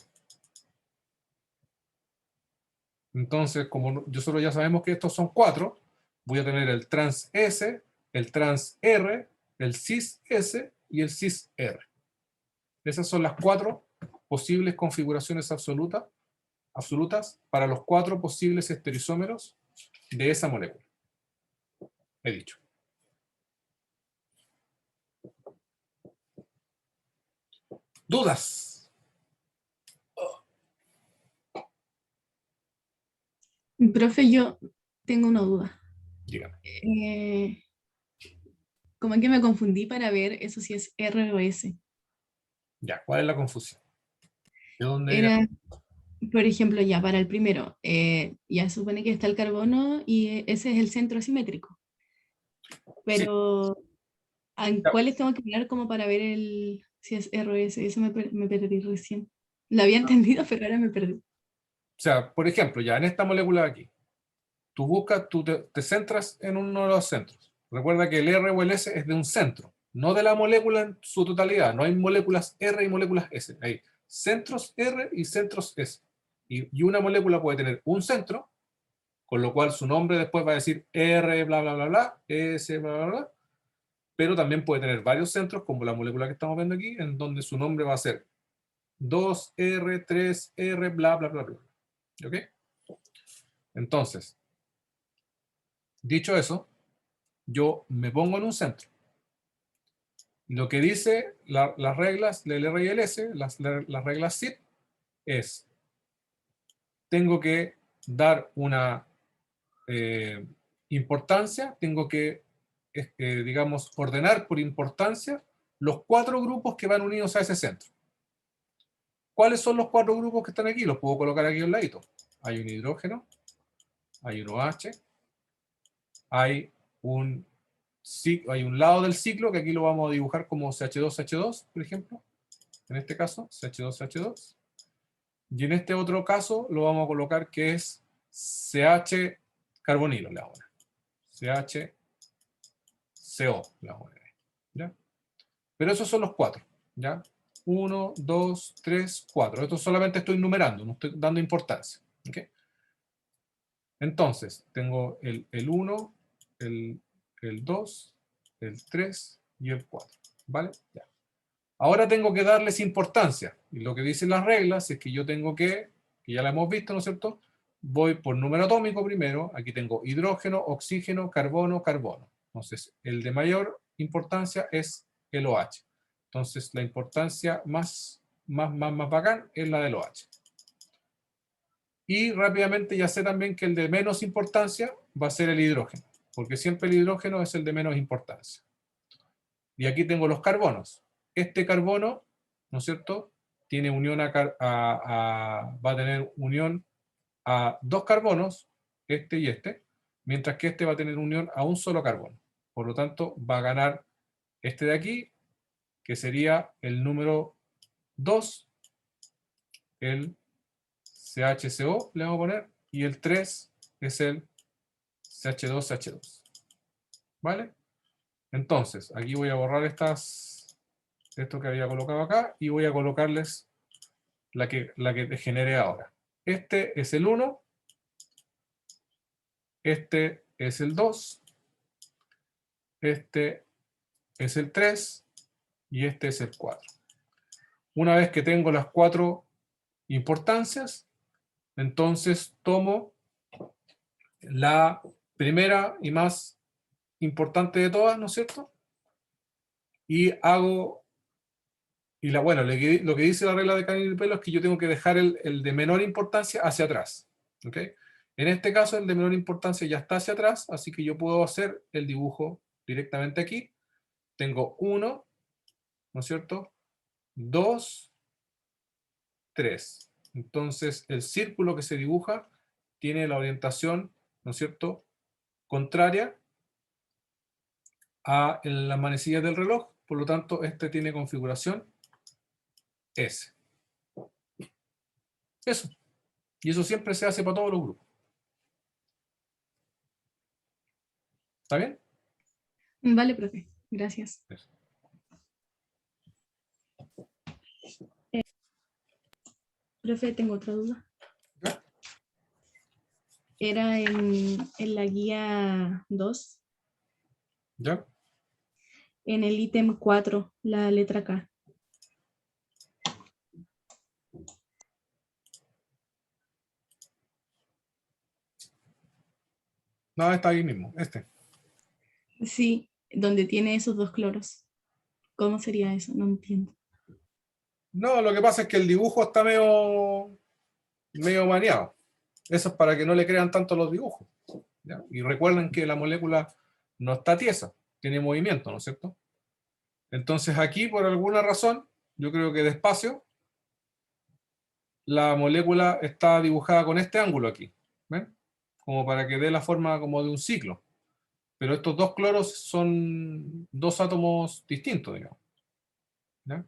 Entonces, como nosotros ya sabemos que estos son 4, voy a tener el trans S, el trans R, el cis S y el cis R. Esas son las 4 posibles configuraciones absolutas para los 4 posibles estereoisómeros de esa molécula. He dicho. ¿Dudas? Profe, yo tengo una duda. Dígame. Como que me confundí para ver eso si es R o S. Ya, ¿cuál es la confusión? ¿De dónde viene? Era, por ejemplo, ya para el primero, ya supone que está el carbono y ese es el centro asimétrico. Sí, Pero, ¿en ya. cuáles tengo que mirar como para ver si es R o S? Eso me perdí recién. Lo había entendido, pero ahora me perdí. O sea, por ejemplo, ya en esta molécula de aquí, tú buscas, te centras en uno de los centros. Recuerda que el R o el S es de un centro, no de la molécula en su totalidad. No hay moléculas R y moléculas S. Hay centros R y centros S. Y una molécula puede tener un centro, con lo cual su nombre después va a decir R, bla, bla, bla, bla, S, bla, bla, bla. Pero también puede tener varios centros, como la molécula que estamos viendo aquí, en donde su nombre va a ser 2R, 3R, bla, bla, bla, bla. ¿Ok? Entonces, dicho eso, yo me pongo en un centro. Lo que dice las reglas del R y el S, las reglas SID, es, tengo que dar una importancia, tengo que, digamos, ordenar por importancia los 4 grupos que van unidos a ese centro. ¿Cuáles son los 4 grupos que están aquí? Los puedo colocar aquí a un ladito. Hay un hidrógeno, hay un OH, hay un lado del ciclo, que aquí lo vamos a dibujar como CH2CH2, por ejemplo. En este caso, CH2CH2. Y en este otro caso lo vamos a colocar que es CH carbonilo, le vamos a poner. CHCO, le vamos a poner. ¿Ya? Pero esos son los 4. ¿Ya? 1, 2, 3, 4. Esto solamente estoy numerando, no estoy dando importancia. ¿Okay? Entonces, tengo el 1, el 2, el 3 y el 4. ¿Vale? Ya. Ahora tengo que darles importancia. Y lo que dicen las reglas es que yo tengo que ya la hemos visto, ¿no es cierto? Voy por número atómico primero. Aquí tengo hidrógeno, oxígeno, carbono, carbono. Entonces, el de mayor importancia es el OH. Entonces, la importancia más bacán es la del OH. Y rápidamente ya sé también que el de menos importancia va a ser el hidrógeno, porque siempre el hidrógeno es el de menos importancia. Y aquí tengo los carbonos. Este carbono, ¿no es cierto?, tiene unión va a tener unión a 2 carbonos, este y este, mientras que este va a tener unión a un solo carbono. Por lo tanto, va a ganar este de aquí, que sería el número 2, el CHCO, le vamos a poner, y el 3 es el CH2CH2. ¿Vale? Entonces, aquí voy a borrar esto que había colocado acá, y voy a colocarles la que generé ahora. Este es el 1, este es el 2, este es el 3 y este es el 4. Una vez que tengo las 4 importancias, entonces tomo la primera y más importante de todas, ¿no es cierto? Y hago, bueno, lo que dice la regla de Canil y Pelo es que yo tengo que dejar el de menor importancia hacia atrás. ¿Ok? En este caso, el de menor importancia ya está hacia atrás, así que yo puedo hacer el dibujo directamente aquí. Tengo 1, ¿no es cierto? 2, 3. Entonces, el círculo que se dibuja tiene la orientación, ¿no es cierto?, contraria a las manecillas del reloj. Por lo tanto, este tiene configuración S. Eso. Y eso siempre se hace para todos los grupos. ¿Está bien? Vale, profe. Gracias. Eso. Profe, tengo otra duda. ¿Ya? Era en la guía 2, ¿Ya? en el ítem 4, la letra K. No, está ahí mismo, este. Sí, donde tiene esos 2 cloros. ¿Cómo sería eso? No entiendo. No, lo que pasa es que el dibujo está medio maneado. Eso es para que no le crean tanto los dibujos. ¿Ya? Y recuerden que la molécula no está tiesa, tiene movimiento, ¿no es cierto? Entonces aquí, por alguna razón, yo creo que despacio, la molécula está dibujada con este ángulo aquí. ¿Ven? Como para que dé la forma como de un ciclo. Pero estos 2 cloros son 2 átomos distintos, digamos. ¿Ya?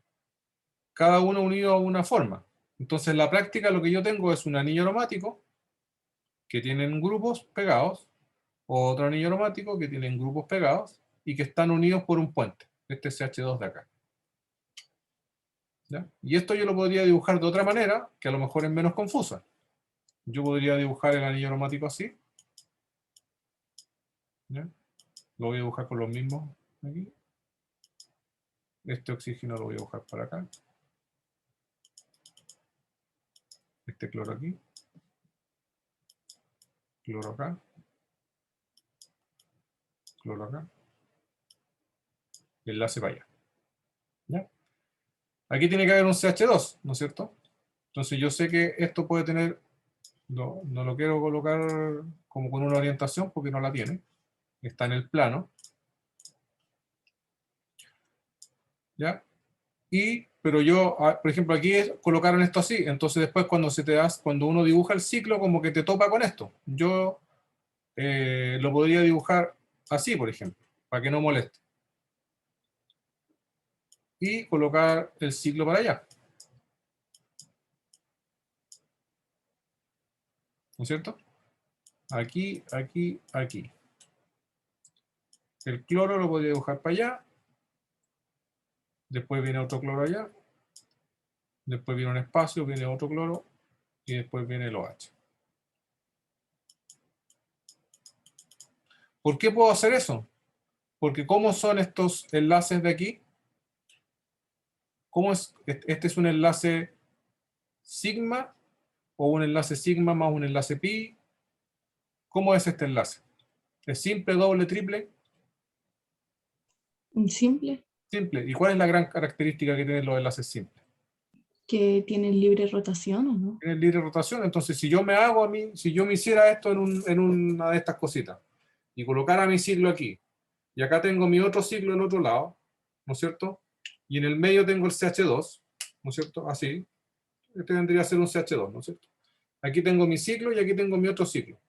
Cada uno unido a una forma. Entonces, en la práctica lo que yo tengo es un anillo aromático que tienen grupos pegados, o otro anillo aromático que tienen grupos pegados y que están unidos por un puente. Este CH2 de acá. ¿Ya? Y esto yo lo podría dibujar de otra manera, que a lo mejor es menos confusa. Yo podría dibujar el anillo aromático así. ¿Ya? Lo voy a dibujar con los mismos aquí. Este oxígeno lo voy a dibujar para acá. Este cloro aquí. Cloro acá. Cloro acá. Enlace para allá. ¿Ya? Aquí tiene que haber un CH2, ¿no es cierto? Entonces yo sé que esto puede tener, no lo quiero colocar como con una orientación porque no la tiene, está en el plano. ¿Ya? Pero yo, por ejemplo, aquí colocaron esto así, entonces después cuando uno dibuja el ciclo, como que te topa con esto. Yo lo podría dibujar así, por ejemplo, para que no moleste. Y colocar el ciclo para allá. ¿No es cierto? Aquí, aquí, aquí. El cloro lo podría dibujar para allá. Después viene otro cloro allá. Después viene un espacio, viene otro cloro. Y después viene el OH. ¿Por qué puedo hacer eso? Porque ¿cómo son estos enlaces de aquí? ¿Cómo es? Este es un enlace sigma o un enlace sigma más un enlace pi. ¿Cómo es este enlace? ¿Es simple, doble, triple? Un simple Simple. ¿Y cuál es la gran característica que tienen los enlaces simples? que tiene libre rotación, ¿o no? Tienen libre rotación. Entonces, si yo me hago a mí, si yo me hiciera esto en una de estas cositas y colocara mi ciclo aquí, y acá tengo mi otro ciclo en otro lado, ¿no es cierto? Y en el medio tengo el CH2, ¿no es cierto? Así. Este vendría a ser un CH2, ¿no es cierto? Aquí tengo mi ciclo y aquí tengo mi otro ciclo.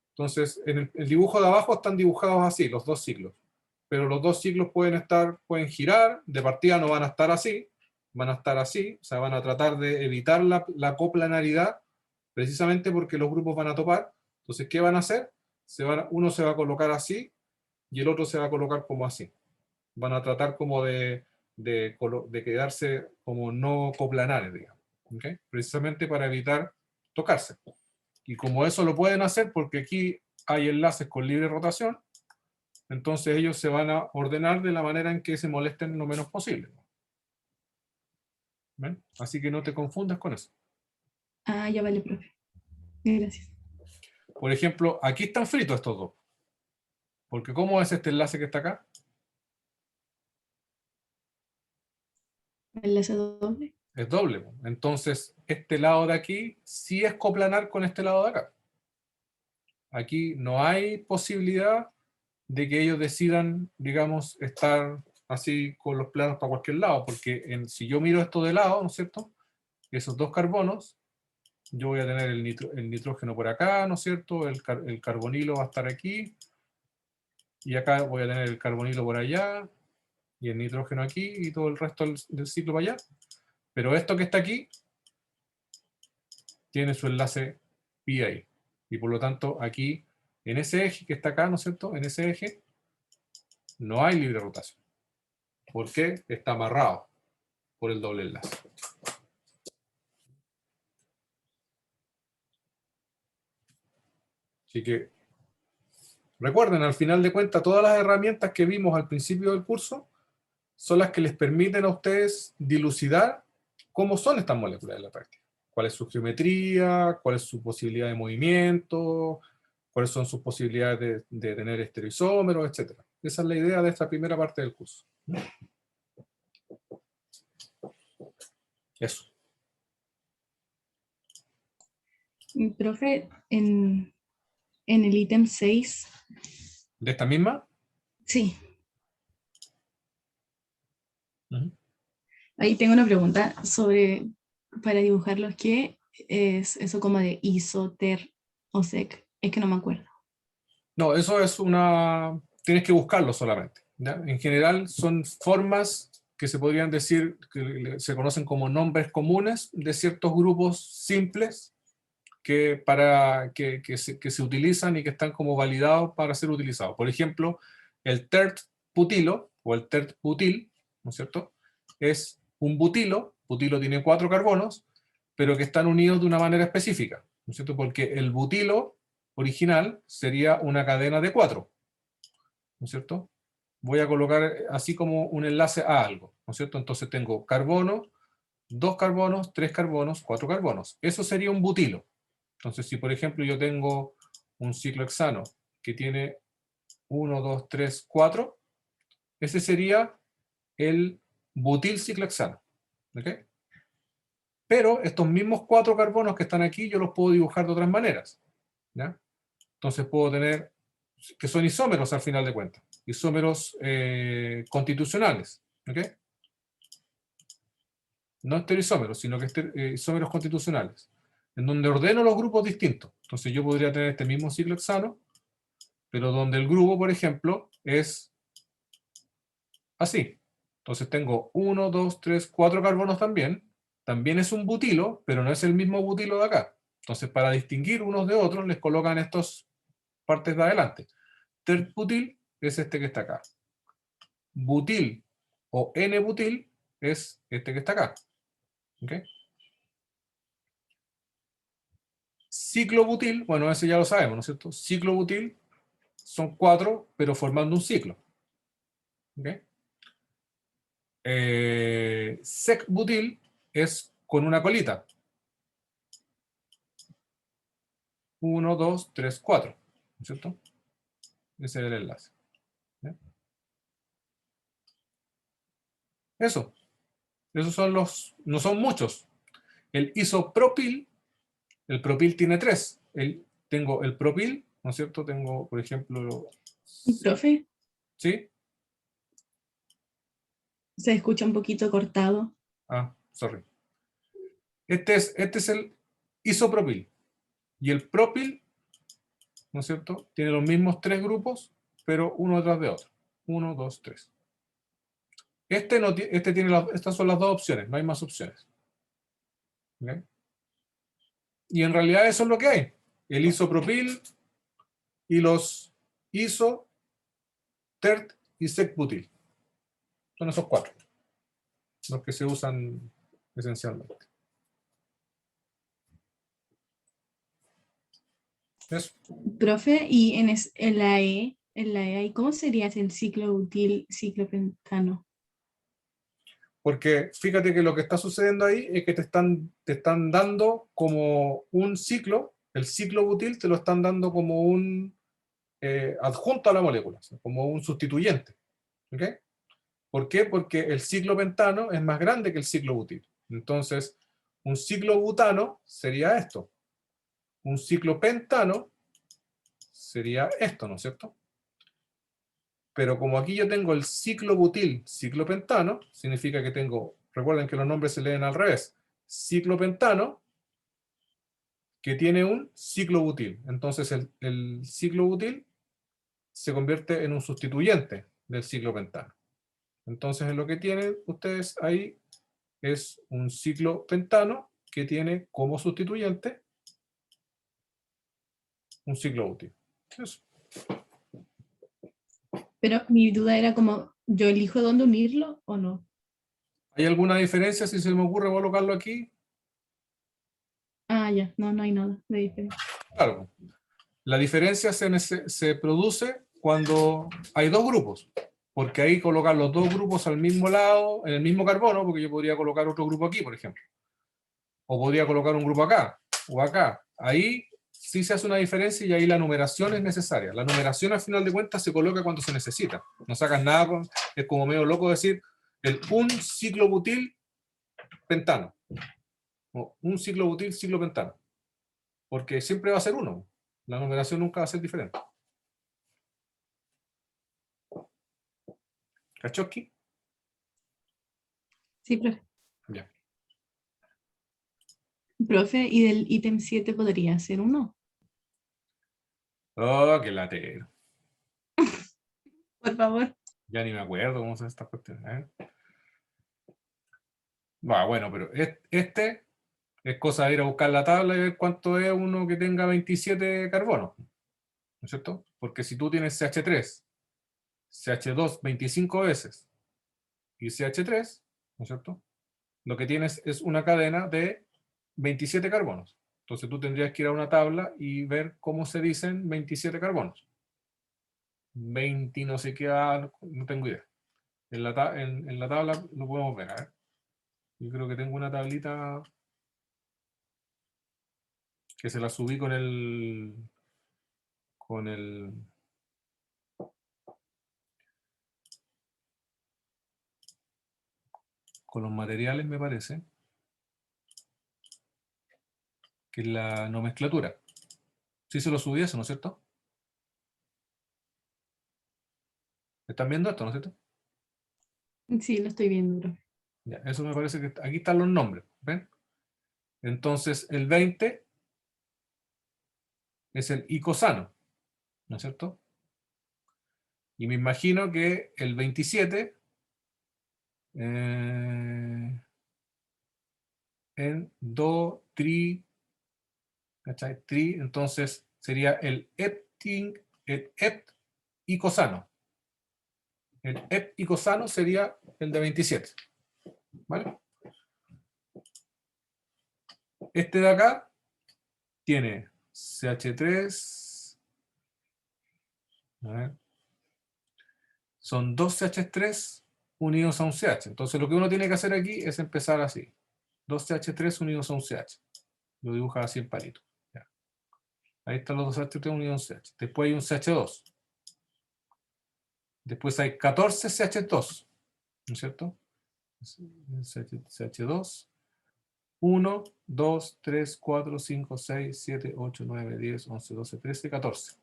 Entonces, en el dibujo de abajo están dibujados así, los dos ciclos. Pero los dos ciclos pueden girar, de partida no van a estar así, van a estar así, o sea, van a tratar de evitar la coplanaridad, precisamente porque los grupos van a topar. Entonces, ¿qué van a hacer? Uno se va a colocar así y el otro se va a colocar como así. Van a tratar como de quedarse como no coplanares, digamos. ¿Okay? Precisamente para evitar tocarse. Y como eso lo pueden hacer porque aquí hay enlaces con libre rotación, entonces ellos se van a ordenar de la manera en que se molesten lo menos posible. ¿Ven? Así que no te confundas con eso. Ah, ya vale, profe. Gracias. Por ejemplo, aquí están fritos estos dos. Porque ¿cómo es este enlace que está acá? Enlace doble. Es doble. Entonces, este lado de aquí sí es coplanar con este lado de acá. Aquí no hay posibilidad de que ellos decidan, digamos, estar así con los planos para cualquier lado, porque si yo miro esto de lado, ¿no es cierto? Esos dos carbonos, yo voy a tener el nitrógeno por acá, ¿no es cierto? El carbonilo va a estar aquí, y acá voy a tener el carbonilo por allá, y el nitrógeno aquí, y todo el resto del ciclo para allá. Pero esto que está aquí, tiene su enlace pi ahí. Y por lo tanto, aquí, en ese eje que está acá, ¿no es cierto? En ese eje, no hay libre rotación. ¿Por qué? Está amarrado por el doble enlace. Así que recuerden, al final de cuentas, todas las herramientas que vimos al principio del curso son las que les permiten a ustedes dilucidar cómo son estas moléculas en la práctica. Cuál es su geometría, cuál es su posibilidad de movimiento, cuáles son sus posibilidades de tener estereoisómeros, etc. Esa es la idea de esta primera parte del curso. Eso. Profe, en el ítem 6, ¿De esta misma? sí, Uh-huh. ahí tengo una pregunta sobre, para dibujarlos, ¿qué es eso como de iso, ter o sec? Es que no me acuerdo. No, eso es tienes que buscarlo solamente. ¿Ya? En general son formas que se podrían decir, que se conocen como nombres comunes de ciertos grupos simples que se utilizan y que están como validados para ser utilizados. Por ejemplo, el tert-butilo o el tert-butil, ¿no es cierto? Es un butilo, butilo tiene 4 carbonos, pero que están unidos de una manera específica, ¿no es cierto? Porque el butilo original sería una cadena de 4, ¿no es cierto? Voy a colocar así como un enlace a algo, ¿no es cierto? Entonces tengo carbono, 2 carbonos, 3 carbonos, 4 carbonos. Eso sería un butilo. Entonces, si por ejemplo yo tengo un ciclohexano que tiene 1, 2, 3, 4, ese sería el butilciclohexano. ¿Ok? Pero estos mismos 4 carbonos que están aquí, yo los puedo dibujar de otras maneras. ¿Ya? Entonces puedo tener, que son isómeros al final de cuentas, isómeros constitucionales. ¿Ok? No estereoisómeros, sino que isómeros constitucionales, en donde ordeno los grupos distintos. Entonces yo podría tener este mismo ciclohexano, pero donde el grupo, por ejemplo, es así. Entonces tengo 1, 2, 3, 4 carbonos también. También es un butilo, pero no es el mismo butilo de acá. Entonces, para distinguir unos de otros, les colocan estas partes de adelante. Terbutil es este que está acá. Butil o N-butil es este que está acá. ¿Ok? Ciclobutil, bueno, ese ya lo sabemos, ¿no es cierto? Ciclobutil son 4, pero formando un ciclo. ¿Ok? Secbutil es con una colita. 1, 2, 3, 4. ¿No es cierto? Ese es el enlace. ¿Ya? Eso. Esos son los, no son muchos. El isopropil, el propil tiene 3. Tengo el propil, ¿no es cierto? Tengo, por ejemplo, Profe, ¿sí? se escucha un poquito cortado. Ah, sorry. Este es el isopropil. Y el propil, ¿no es cierto? Tiene los mismos 3 grupos, pero uno detrás de otro. 1, 2, 3. Este tiene estas son las 2 opciones, no hay más opciones. ¿Okay? Y en realidad eso es lo que hay. El isopropil y los iso, tert y secbutil. Son esos 4 los que se usan esencialmente. Eso. Profe, y en la E, ¿cómo sería el ciclo butil, ciclopentano? Porque fíjate que lo que está sucediendo ahí es que te están dando como un ciclo, el ciclo butil te lo están dando como un adjunto a la molécula, como un sustituyente. ¿Ok? ¿Por qué? Porque el ciclo pentano es más grande que el ciclo butil. Entonces, un ciclo butano sería esto. Un ciclo pentano sería esto, ¿no es cierto? Pero como aquí yo tengo el ciclo butil, ciclo pentano, significa que tengo, recuerden que los nombres se leen al revés, ciclo pentano, que tiene un ciclo butil. Entonces el ciclo butil se convierte en un sustituyente del ciclo pentano. Entonces lo que tienen ustedes ahí es un ciclo pentano que tiene como sustituyente un ciclo butil. Eso. Pero mi duda era como, ¿yo elijo dónde unirlo o no? ¿Hay alguna diferencia si se me ocurre colocarlo aquí? Ah, ya, no, no hay nada de diferencia. Claro. La diferencia se produce cuando hay 2 grupos, porque ahí colocar los 2 grupos al mismo lado, en el mismo carbono, porque yo podría colocar otro grupo aquí, por ejemplo. O podría colocar un grupo acá, o acá. Ahí sí se hace una diferencia y ahí la numeración es necesaria. La numeración al final de cuentas se coloca cuando se necesita. No sacas nada, es como medio loco decir un ciclo butil pentano. O un ciclo butil ciclo pentano. Porque siempre va a ser uno. La numeración nunca va a ser diferente. ¿Cachoski? Sí, profe. Ya. Profe, ¿y del ítem 7 podría ser uno? Oh, qué latero. Por favor. Ya ni me acuerdo cómo son estas cuestiones. Bueno, pero este es cosa de ir a buscar la tabla y ver cuánto es uno que tenga 27 carbonos. ¿No es cierto? Porque si tú tienes CH3, CH2 25 veces y CH3, ¿no es cierto? Lo que tienes es una cadena de 27 carbonos. Entonces tú tendrías que ir a una tabla y ver cómo se dicen 27 carbonos. 20 no sé qué, no tengo idea. En la tabla lo podemos ver. A ver. Yo creo que tengo una tablita que se la subí con el con los materiales, me parece, que es la nomenclatura. Sí se lo subí eso, ¿no es cierto? ¿Están viendo esto, no es cierto? Sí, lo estoy viendo, bro. Ya, eso me parece que aquí están los nombres, ¿ven? Entonces, el 20 es el icosano, ¿no es cierto? Y me imagino que el 27 en do, tri, ¿cachai? Tri, entonces sería el icosano. El icosano sería el de 27, ¿vale? Este de acá tiene CH3, a ver, son dos CH3 unidos a un CH. Entonces lo que uno tiene que hacer aquí es empezar así. Dos CH3 unidos a un CH. Lo dibuja así en palito. Ya. Ahí están los dos CH3 unidos a un CH. Después hay un CH2. Después hay 14 CH2. ¿No es cierto? CH2. 1, 2, 3, 4, 5, 6, 7, 8, 9, 10, 11, 12, 13, 14.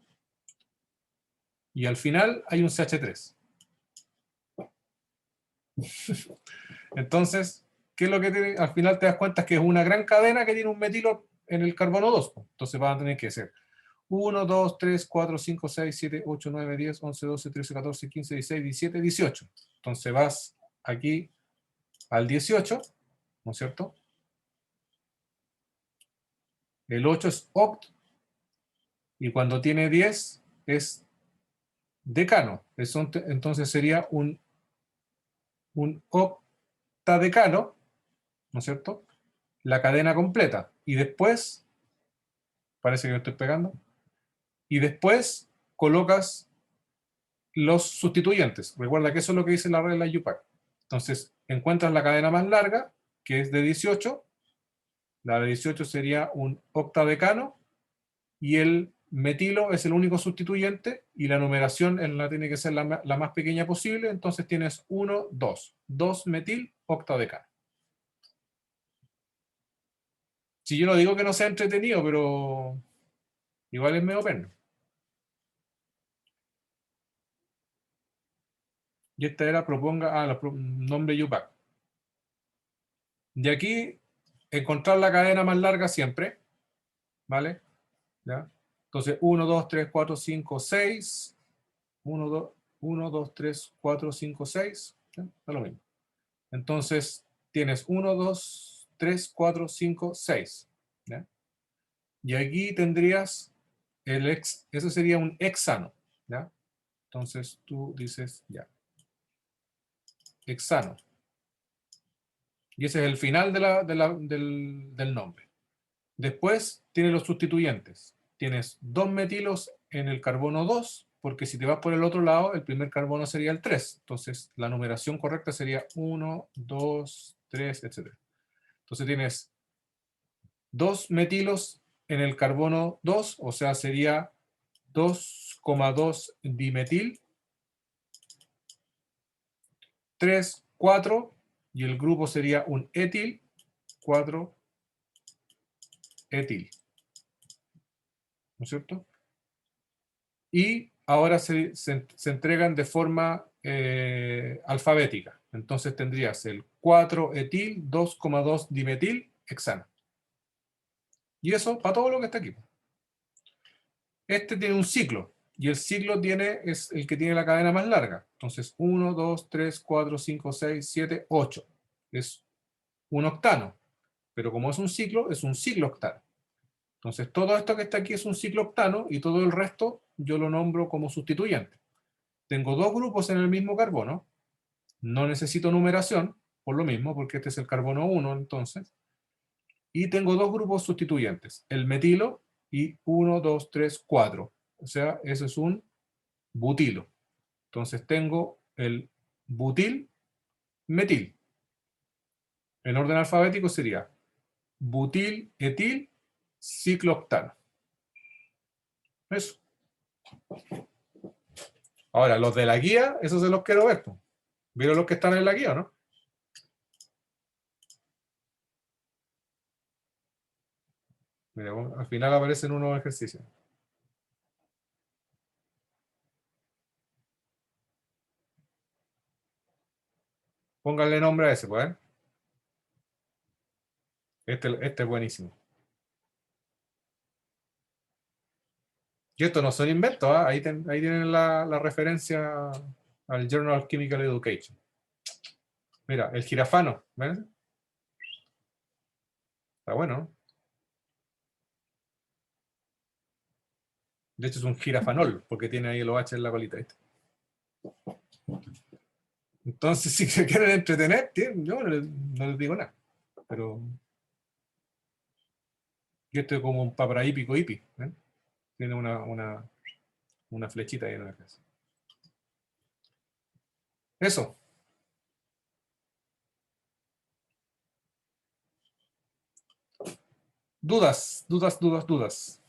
Y al final hay un CH3. Entonces, ¿qué es lo que tiene? Al final te das cuenta que es una gran cadena que tiene un metilo en el carbono 2. Entonces van a tener que ser 1, 2, 3, 4, 5, 6, 7, 8, 9, 10, 11, 12, 13, 14, 15, 16, 17, 18. Entonces vas aquí al 18, ¿no es cierto? El 8 es oct, y cuando tiene 10 es decano. Entonces sería un octadecano, ¿no es cierto? La cadena completa. Y después, parece que me estoy pegando, y después colocas los sustituyentes. Recuerda que eso es lo que dice la regla UPAC. Entonces, encuentras la cadena más larga, que es de 18. La de 18 sería un octadecano, y el metilo es el único sustituyente, y la numeración tiene que ser la más pequeña posible. Entonces tienes 1, 2. 2 metil octadecano. Si yo no digo que no sea entretenido, pero igual es medio perno. Y esta era nombre UPAC. De aquí, encontrar la cadena más larga siempre, ¿vale? ¿Ya? Entonces, 1, 2, 3, 4, 5, 6. 1, 2, 3, 4, 5, 6. ¿Ya? Da lo mismo. Entonces, tienes 1, 2, 3, 4, 5, 6. ¿Ya? Y aquí tendrías eso sería un hexano. ¿Ya? Entonces, tú dices, ya, hexano. Y ese es el final del nombre. Después tienes los sustituyentes. Tienes 2 metilos en el carbono 2, porque si te vas por el otro lado, el primer carbono sería el 3. Entonces, la numeración correcta sería 1, 2, 3, etc. Entonces tienes 2 metilos en el carbono 2, o sea, sería 2,2 dimetil, 3, 4, y el grupo sería un etil, 4 etil. ¿No es cierto? Y ahora se entregan de forma alfabética. Entonces tendrías el 4-etil, 2,2 dimetil, hexano. Y eso para todo lo que está aquí. Este tiene un ciclo, y el ciclo es el que tiene la cadena más larga. Entonces 1, 2, 3, 4, 5, 6, 7, 8. Es un octano. Pero como es un ciclo octano. Entonces todo esto que está aquí es un ciclo octano, y todo el resto yo lo nombro como sustituyente. Tengo dos grupos en el mismo carbono, no necesito numeración, por lo mismo, porque este es el carbono 1, entonces, y tengo dos grupos sustituyentes, el metilo y 1, 2, 3, 4. O sea, eso es un butilo. Entonces tengo el butil, metil. En orden alfabético sería butil, etil, ciclooctano. Eso. Ahora, los de la guía, esos se los quiero ver. ¿Vieron los que están en la guía, no? Mira, al final aparecen unos ejercicios. Pónganle nombre a ese, pues. Este es buenísimo. Y estos no son inventos, ¿ah? Ahí tienen la referencia al Journal of Chemical Education. Mira, el jirafano, ¿ven? Está bueno, ¿no? De hecho es un jirafanol, porque tiene ahí el OH en la colita, ¿viste? Entonces, si se quieren entretener, yo no les digo nada. Pero yo estoy como un paparahípico hippie, ¿eh? Tiene una flechita ahí en la cabeza. Eso. Dudas, dudas, dudas, dudas.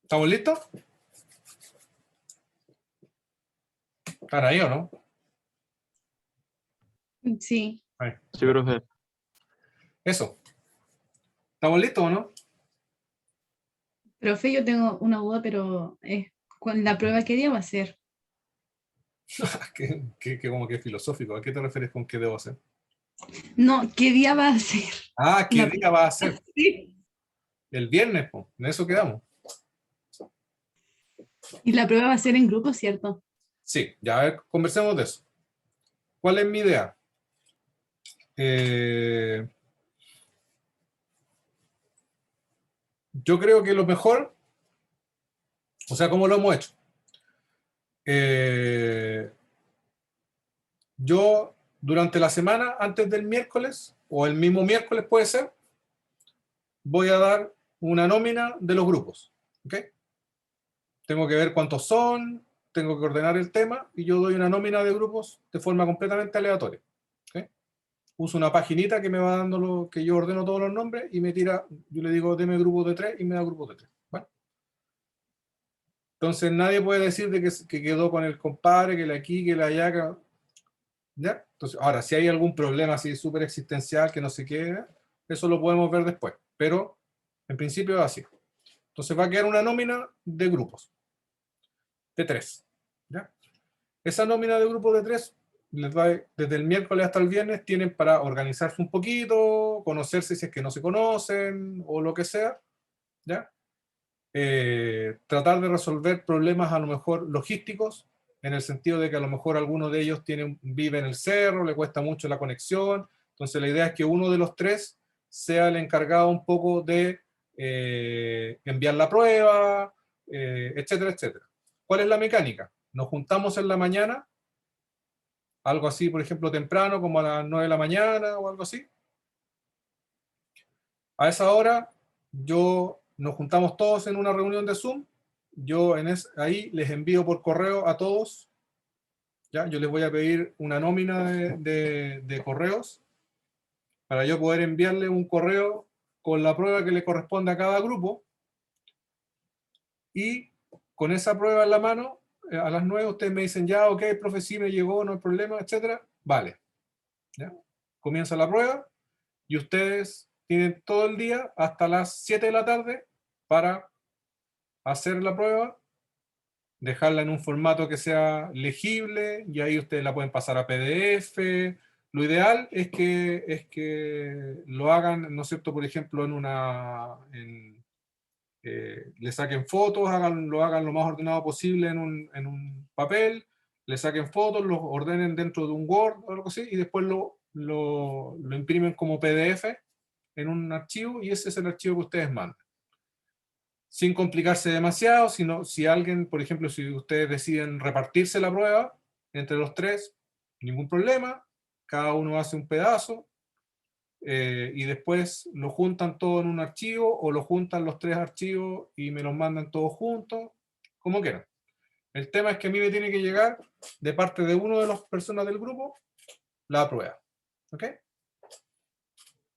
¿Estamos listos? ¿Están ahí o no? Sí, Ahí. Sí, profe. Eso. ¿Estamos listos o no? profe, yo tengo una duda, pero ¿con la prueba qué día va a ser? Que como que filosófico. ¿A qué te refieres con qué debo hacer? No, ¿qué día va a ser? Ah, ¿qué La día va a ser? Sí. El viernes, pues. En eso quedamos. Y la prueba va a ser en grupo, ¿cierto? Sí, ya a ver, conversemos de eso. ¿Cuál es mi idea? Yo creo que lo mejor, o sea, ¿cómo lo hemos hecho? Yo, durante la semana, antes del miércoles, o el mismo miércoles puede ser, voy a dar una nómina de los grupos. ¿Ok? Tengo que ver cuántos son, tengo que ordenar el tema, y yo doy una nómina de grupos de forma completamente aleatoria. ¿Ok? Uso una paginita que me va dando que yo ordeno todos los nombres y me tira, yo le digo, deme grupos de 3 y me da grupos de 3. ¿Vale? Entonces nadie puede decir de que quedó con el compadre, que la aquí, que la allá, ¿ya? Entonces, ahora, si hay algún problema así súper existencial que no se quede, eso lo podemos ver después, pero en principio es así. Entonces va a quedar una nómina de grupos, de 3. ¿Ya? Esa nómina de grupos de 3, les va, desde el miércoles hasta el viernes, tienen para organizarse un poquito, conocerse si es que no se conocen o lo que sea, ¿ya? Tratar de resolver problemas a lo mejor logísticos, en el sentido de que a lo mejor alguno de ellos vive en el cerro, le cuesta mucho la conexión, entonces la idea es que uno de los 3 sea el encargado un poco de enviar la prueba, etcétera, etcétera. ¿Cuál es la mecánica? Nos juntamos en la mañana, algo así, por ejemplo, temprano, como a las 9 de la mañana o algo así. A esa hora nos juntamos todos en una reunión de Zoom. Yo ahí les envío por correo a todos. ¿Ya? Yo les voy a pedir una nómina de correos para yo poder enviarle un correo con la prueba que le corresponde a cada grupo. Y con esa prueba en la mano, a las 9 ustedes me dicen, ya, ok, profe, sí me llegó, no hay problema, etcétera. Vale. ¿Ya? Comienza la prueba y ustedes tienen todo el día hasta las 7 de la tarde para hacer la prueba, dejarla en un formato que sea legible y ahí ustedes la pueden pasar a PDF. Lo ideal es que lo hagan, ¿no es cierto? Por ejemplo, le saquen fotos, lo hagan lo más ordenado posible en un papel, le saquen fotos, los ordenen dentro de un Word o algo así y después lo imprimen como PDF en un archivo y ese es el archivo que ustedes mandan. Sin complicarse demasiado, sino si alguien, por ejemplo, si ustedes deciden repartirse la prueba entre los 3, ningún problema, cada uno hace un pedazo y después lo juntan todo en un archivo o lo juntan los 3 archivos y me los mandan todos juntos, como quieran. El tema es que a mí me tiene que llegar de parte de una de las personas del grupo la prueba. ¿Ok?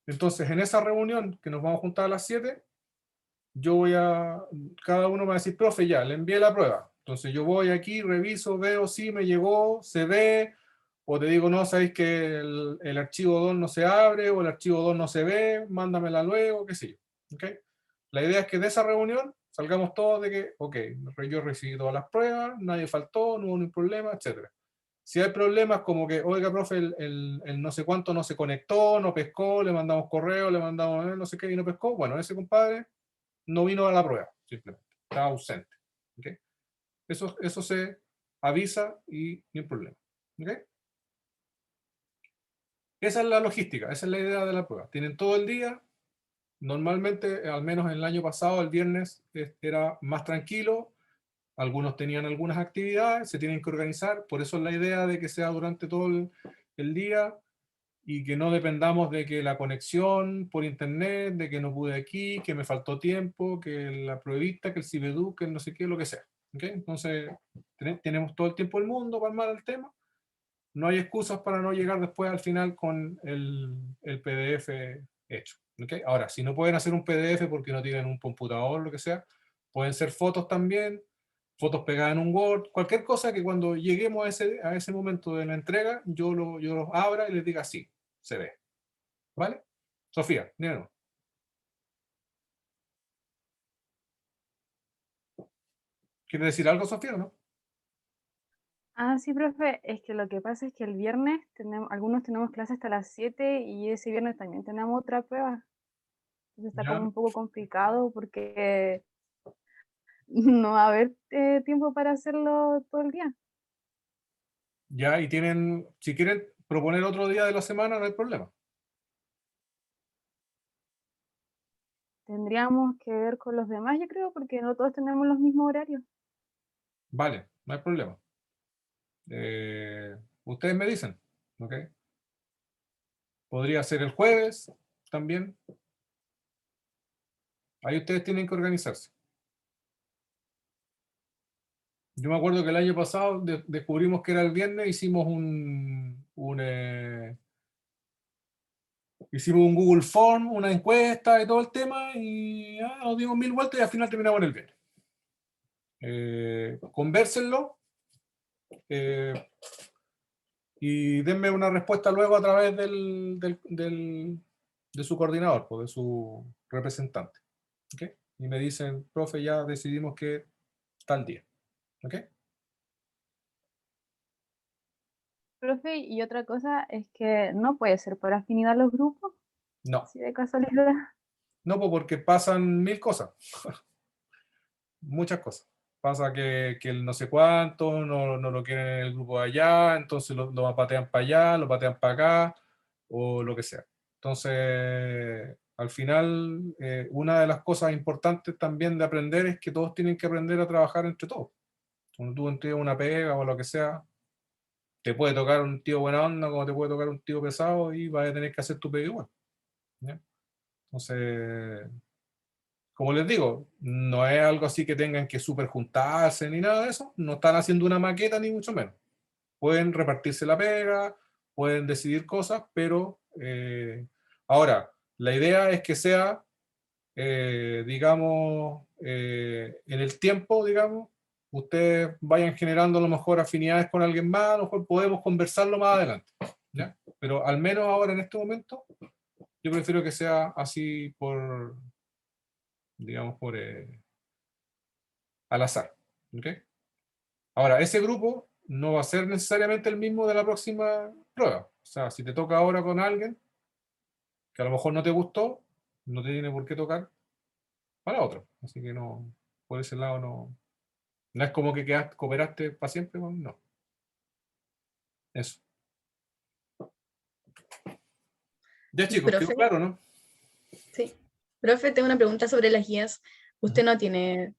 Entonces, en esa reunión que nos vamos a juntar a las 7, cada uno me va a decir, profe, ya, le envié la prueba. Entonces yo voy aquí, reviso, veo si me llegó, se ve, o te digo, no, sabéis que el archivo 2 no se abre, o el archivo 2 no se ve, mándamela luego, qué sé yo. ¿Okay? La idea es que de esa reunión salgamos todos de que, ok, yo recibí todas las pruebas, nadie faltó, no hubo ningún problema, etc. Si hay problemas como que, oiga, profe, el no sé cuánto no se conectó, no pescó, le mandamos correo, le mandamos no sé qué y no pescó, bueno, ese compadre no vino a la prueba, simplemente, está ausente. ¿Okay? Eso se avisa y no hay problema. ¿Okay? Esa es la logística, esa es la idea de la prueba. Tienen todo el día. Normalmente, al menos el año pasado, el viernes era más tranquilo. Algunos tenían algunas actividades, se tienen que organizar. Por eso es la idea de que sea durante todo el día y que no dependamos de que la conexión por internet, de que no pude aquí, que me faltó tiempo, que la pruebita, que el Cibedu, que el no sé qué, lo que sea. ¿Okay? Entonces, tenemos todo el tiempo del mundo para armar el tema. No hay excusas para no llegar después al final con el PDF hecho. ¿Okay? Ahora, si no pueden hacer un PDF porque no tienen un computador, lo que sea, pueden ser fotos también, fotos pegadas en un Word, cualquier cosa que cuando lleguemos a ese momento de la entrega, yo los abra y les diga sí, se ve. ¿Vale? Sofía, díganos. ¿Quiere decir algo, Sofía, o no? Ah, sí, profe, es que lo que pasa es que el viernes algunos tenemos clase hasta las 7 y ese viernes también tenemos otra prueba. Entonces está como Ya, un poco complicado porque no va a haber tiempo para hacerlo todo el día. ya, y tienen, si quieren proponer otro día de la semana, no hay problema. Tendríamos que ver con los demás, yo creo, porque no todos tenemos los mismos horarios. Vale, no hay problema. Ustedes me dicen, ¿ok? Podría ser el jueves también. Ahí ustedes tienen que organizarse. Yo me acuerdo que el año pasado descubrimos que era el viernes, hicimos un Google Form, una encuesta y todo el tema, y nos dimos 1000 vueltas y al final terminamos en el viernes. Convérsenlo y denme una respuesta luego a través de su coordinador, pues, de su representante. ¿Okay? Y me dicen, profe, ya decidimos que tal día. ¿Ok? Profe, y otra cosa es que no puede ser por afinidad los grupos, No, si de casualidad. no, pues porque pasan 1000 cosas, muchas cosas. Pasa que el no sé cuánto no lo quieren en el grupo de allá, entonces lo patean para allá, lo patean para acá, o lo que sea. Entonces, al final, una de las cosas importantes también de aprender es que todos tienen que aprender a trabajar entre todos. Cuando tú entiendes una pega o lo que sea, te puede tocar un tío buena onda, como te puede tocar un tío pesado, y vas a tener que hacer tu pega igual. ¿Ya? Entonces, como les digo, no es algo así que tengan que super juntarse ni nada de eso, no están haciendo una maqueta ni mucho menos. Pueden repartirse la pega, pueden decidir cosas, pero ahora, la idea es que sea, digamos, en el tiempo, digamos, ustedes vayan generando a lo mejor afinidades con alguien más, a lo mejor podemos conversarlo más adelante, ¿ya? Pero al menos ahora en este momento, yo prefiero que sea así por, digamos, al azar. ¿Ok? Ahora, ese grupo no va a ser necesariamente el mismo de la próxima prueba. O sea, si te toca ahora con alguien que a lo mejor no te gustó, no te tiene por qué tocar para otro. Así que no, por ese lado no es como que cooperaste para siempre, no. Eso. Ya chicos, quedó Profe, claro, ¿no? sí. Profe, tengo una pregunta sobre las guías. ¿Usted no tiene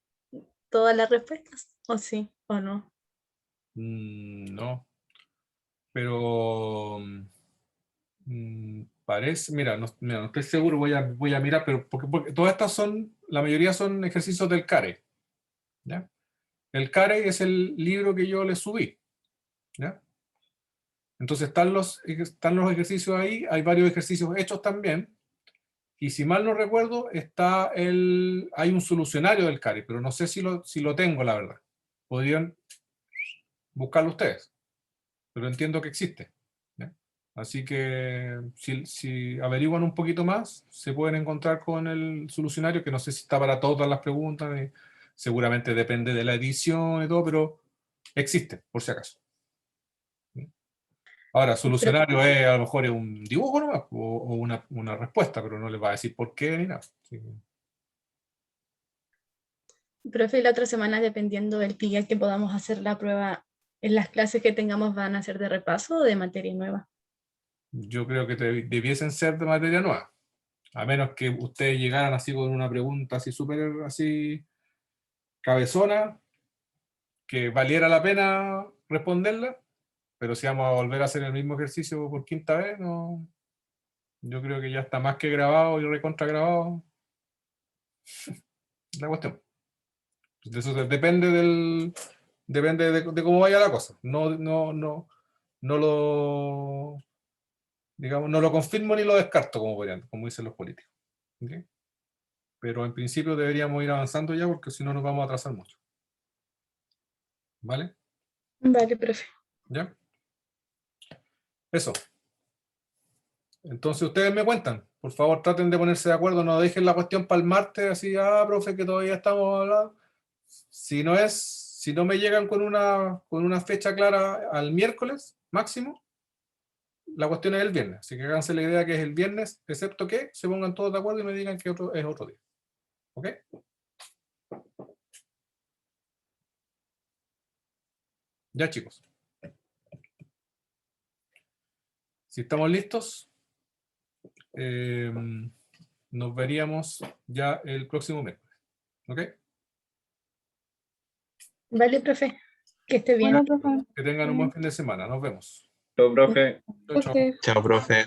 todas las respuestas? ¿O sí? ¿O no? No, pero parece, mira, no estoy seguro, voy a mirar, pero porque todas estas son, la mayoría son ejercicios del CARE, ¿ya? El CARE es el libro que yo les subí, ¿ya? Entonces están los ejercicios ahí, hay varios ejercicios hechos también, y si mal no recuerdo, hay un solucionario del CARE, pero no sé si lo tengo, la verdad. Podrían buscarlo ustedes, pero entiendo que existe. Así que si averiguan un poquito más, se pueden encontrar con el solucionario, que no sé si está para todas las preguntas, seguramente depende de la edición y todo, pero existe, por si acaso. Ahora, solucionario es, a lo mejor es un dibujo nomás, o una respuesta, pero no les va a decir por qué ni nada. Así que, Profe, la otra semana, dependiendo del día que podamos hacer la prueba, en las clases que tengamos van a ser de repaso o de materia nueva. yo creo que debiesen ser de materia nueva. A menos que ustedes llegaran así con una pregunta así súper así cabezona, que valiera la pena responderla, pero si vamos a volver a hacer el mismo ejercicio por quinta vez, no, yo creo que ya está más que grabado y recontra grabado la cuestión. De eso depende de cómo vaya la cosa. No lo, digamos, no lo confirmo ni lo descarto, como dicen los políticos. ¿Ok? Pero en principio deberíamos ir avanzando ya, porque si no nos vamos a atrasar mucho. ¿Vale? Vale, profe. ¿Ya? Eso. Entonces ustedes me cuentan. Por favor, traten de ponerse de acuerdo. No dejen la cuestión para el martes, así, profe, que todavía estamos hablando. Si no me llegan con una fecha clara al miércoles máximo, la cuestión es el viernes. Así que háganse la idea que es el viernes, excepto que se pongan todos de acuerdo y me digan que es otro día. ¿Ok? Ya, chicos. Si estamos listos, nos veríamos ya el próximo miércoles. ¿Ok? Vale, profe. Que esté bien. Bueno, profe. Que tengan un buen fin de semana. Nos vemos. Chao, profe. Chau, chau. Profe. Chao, profe.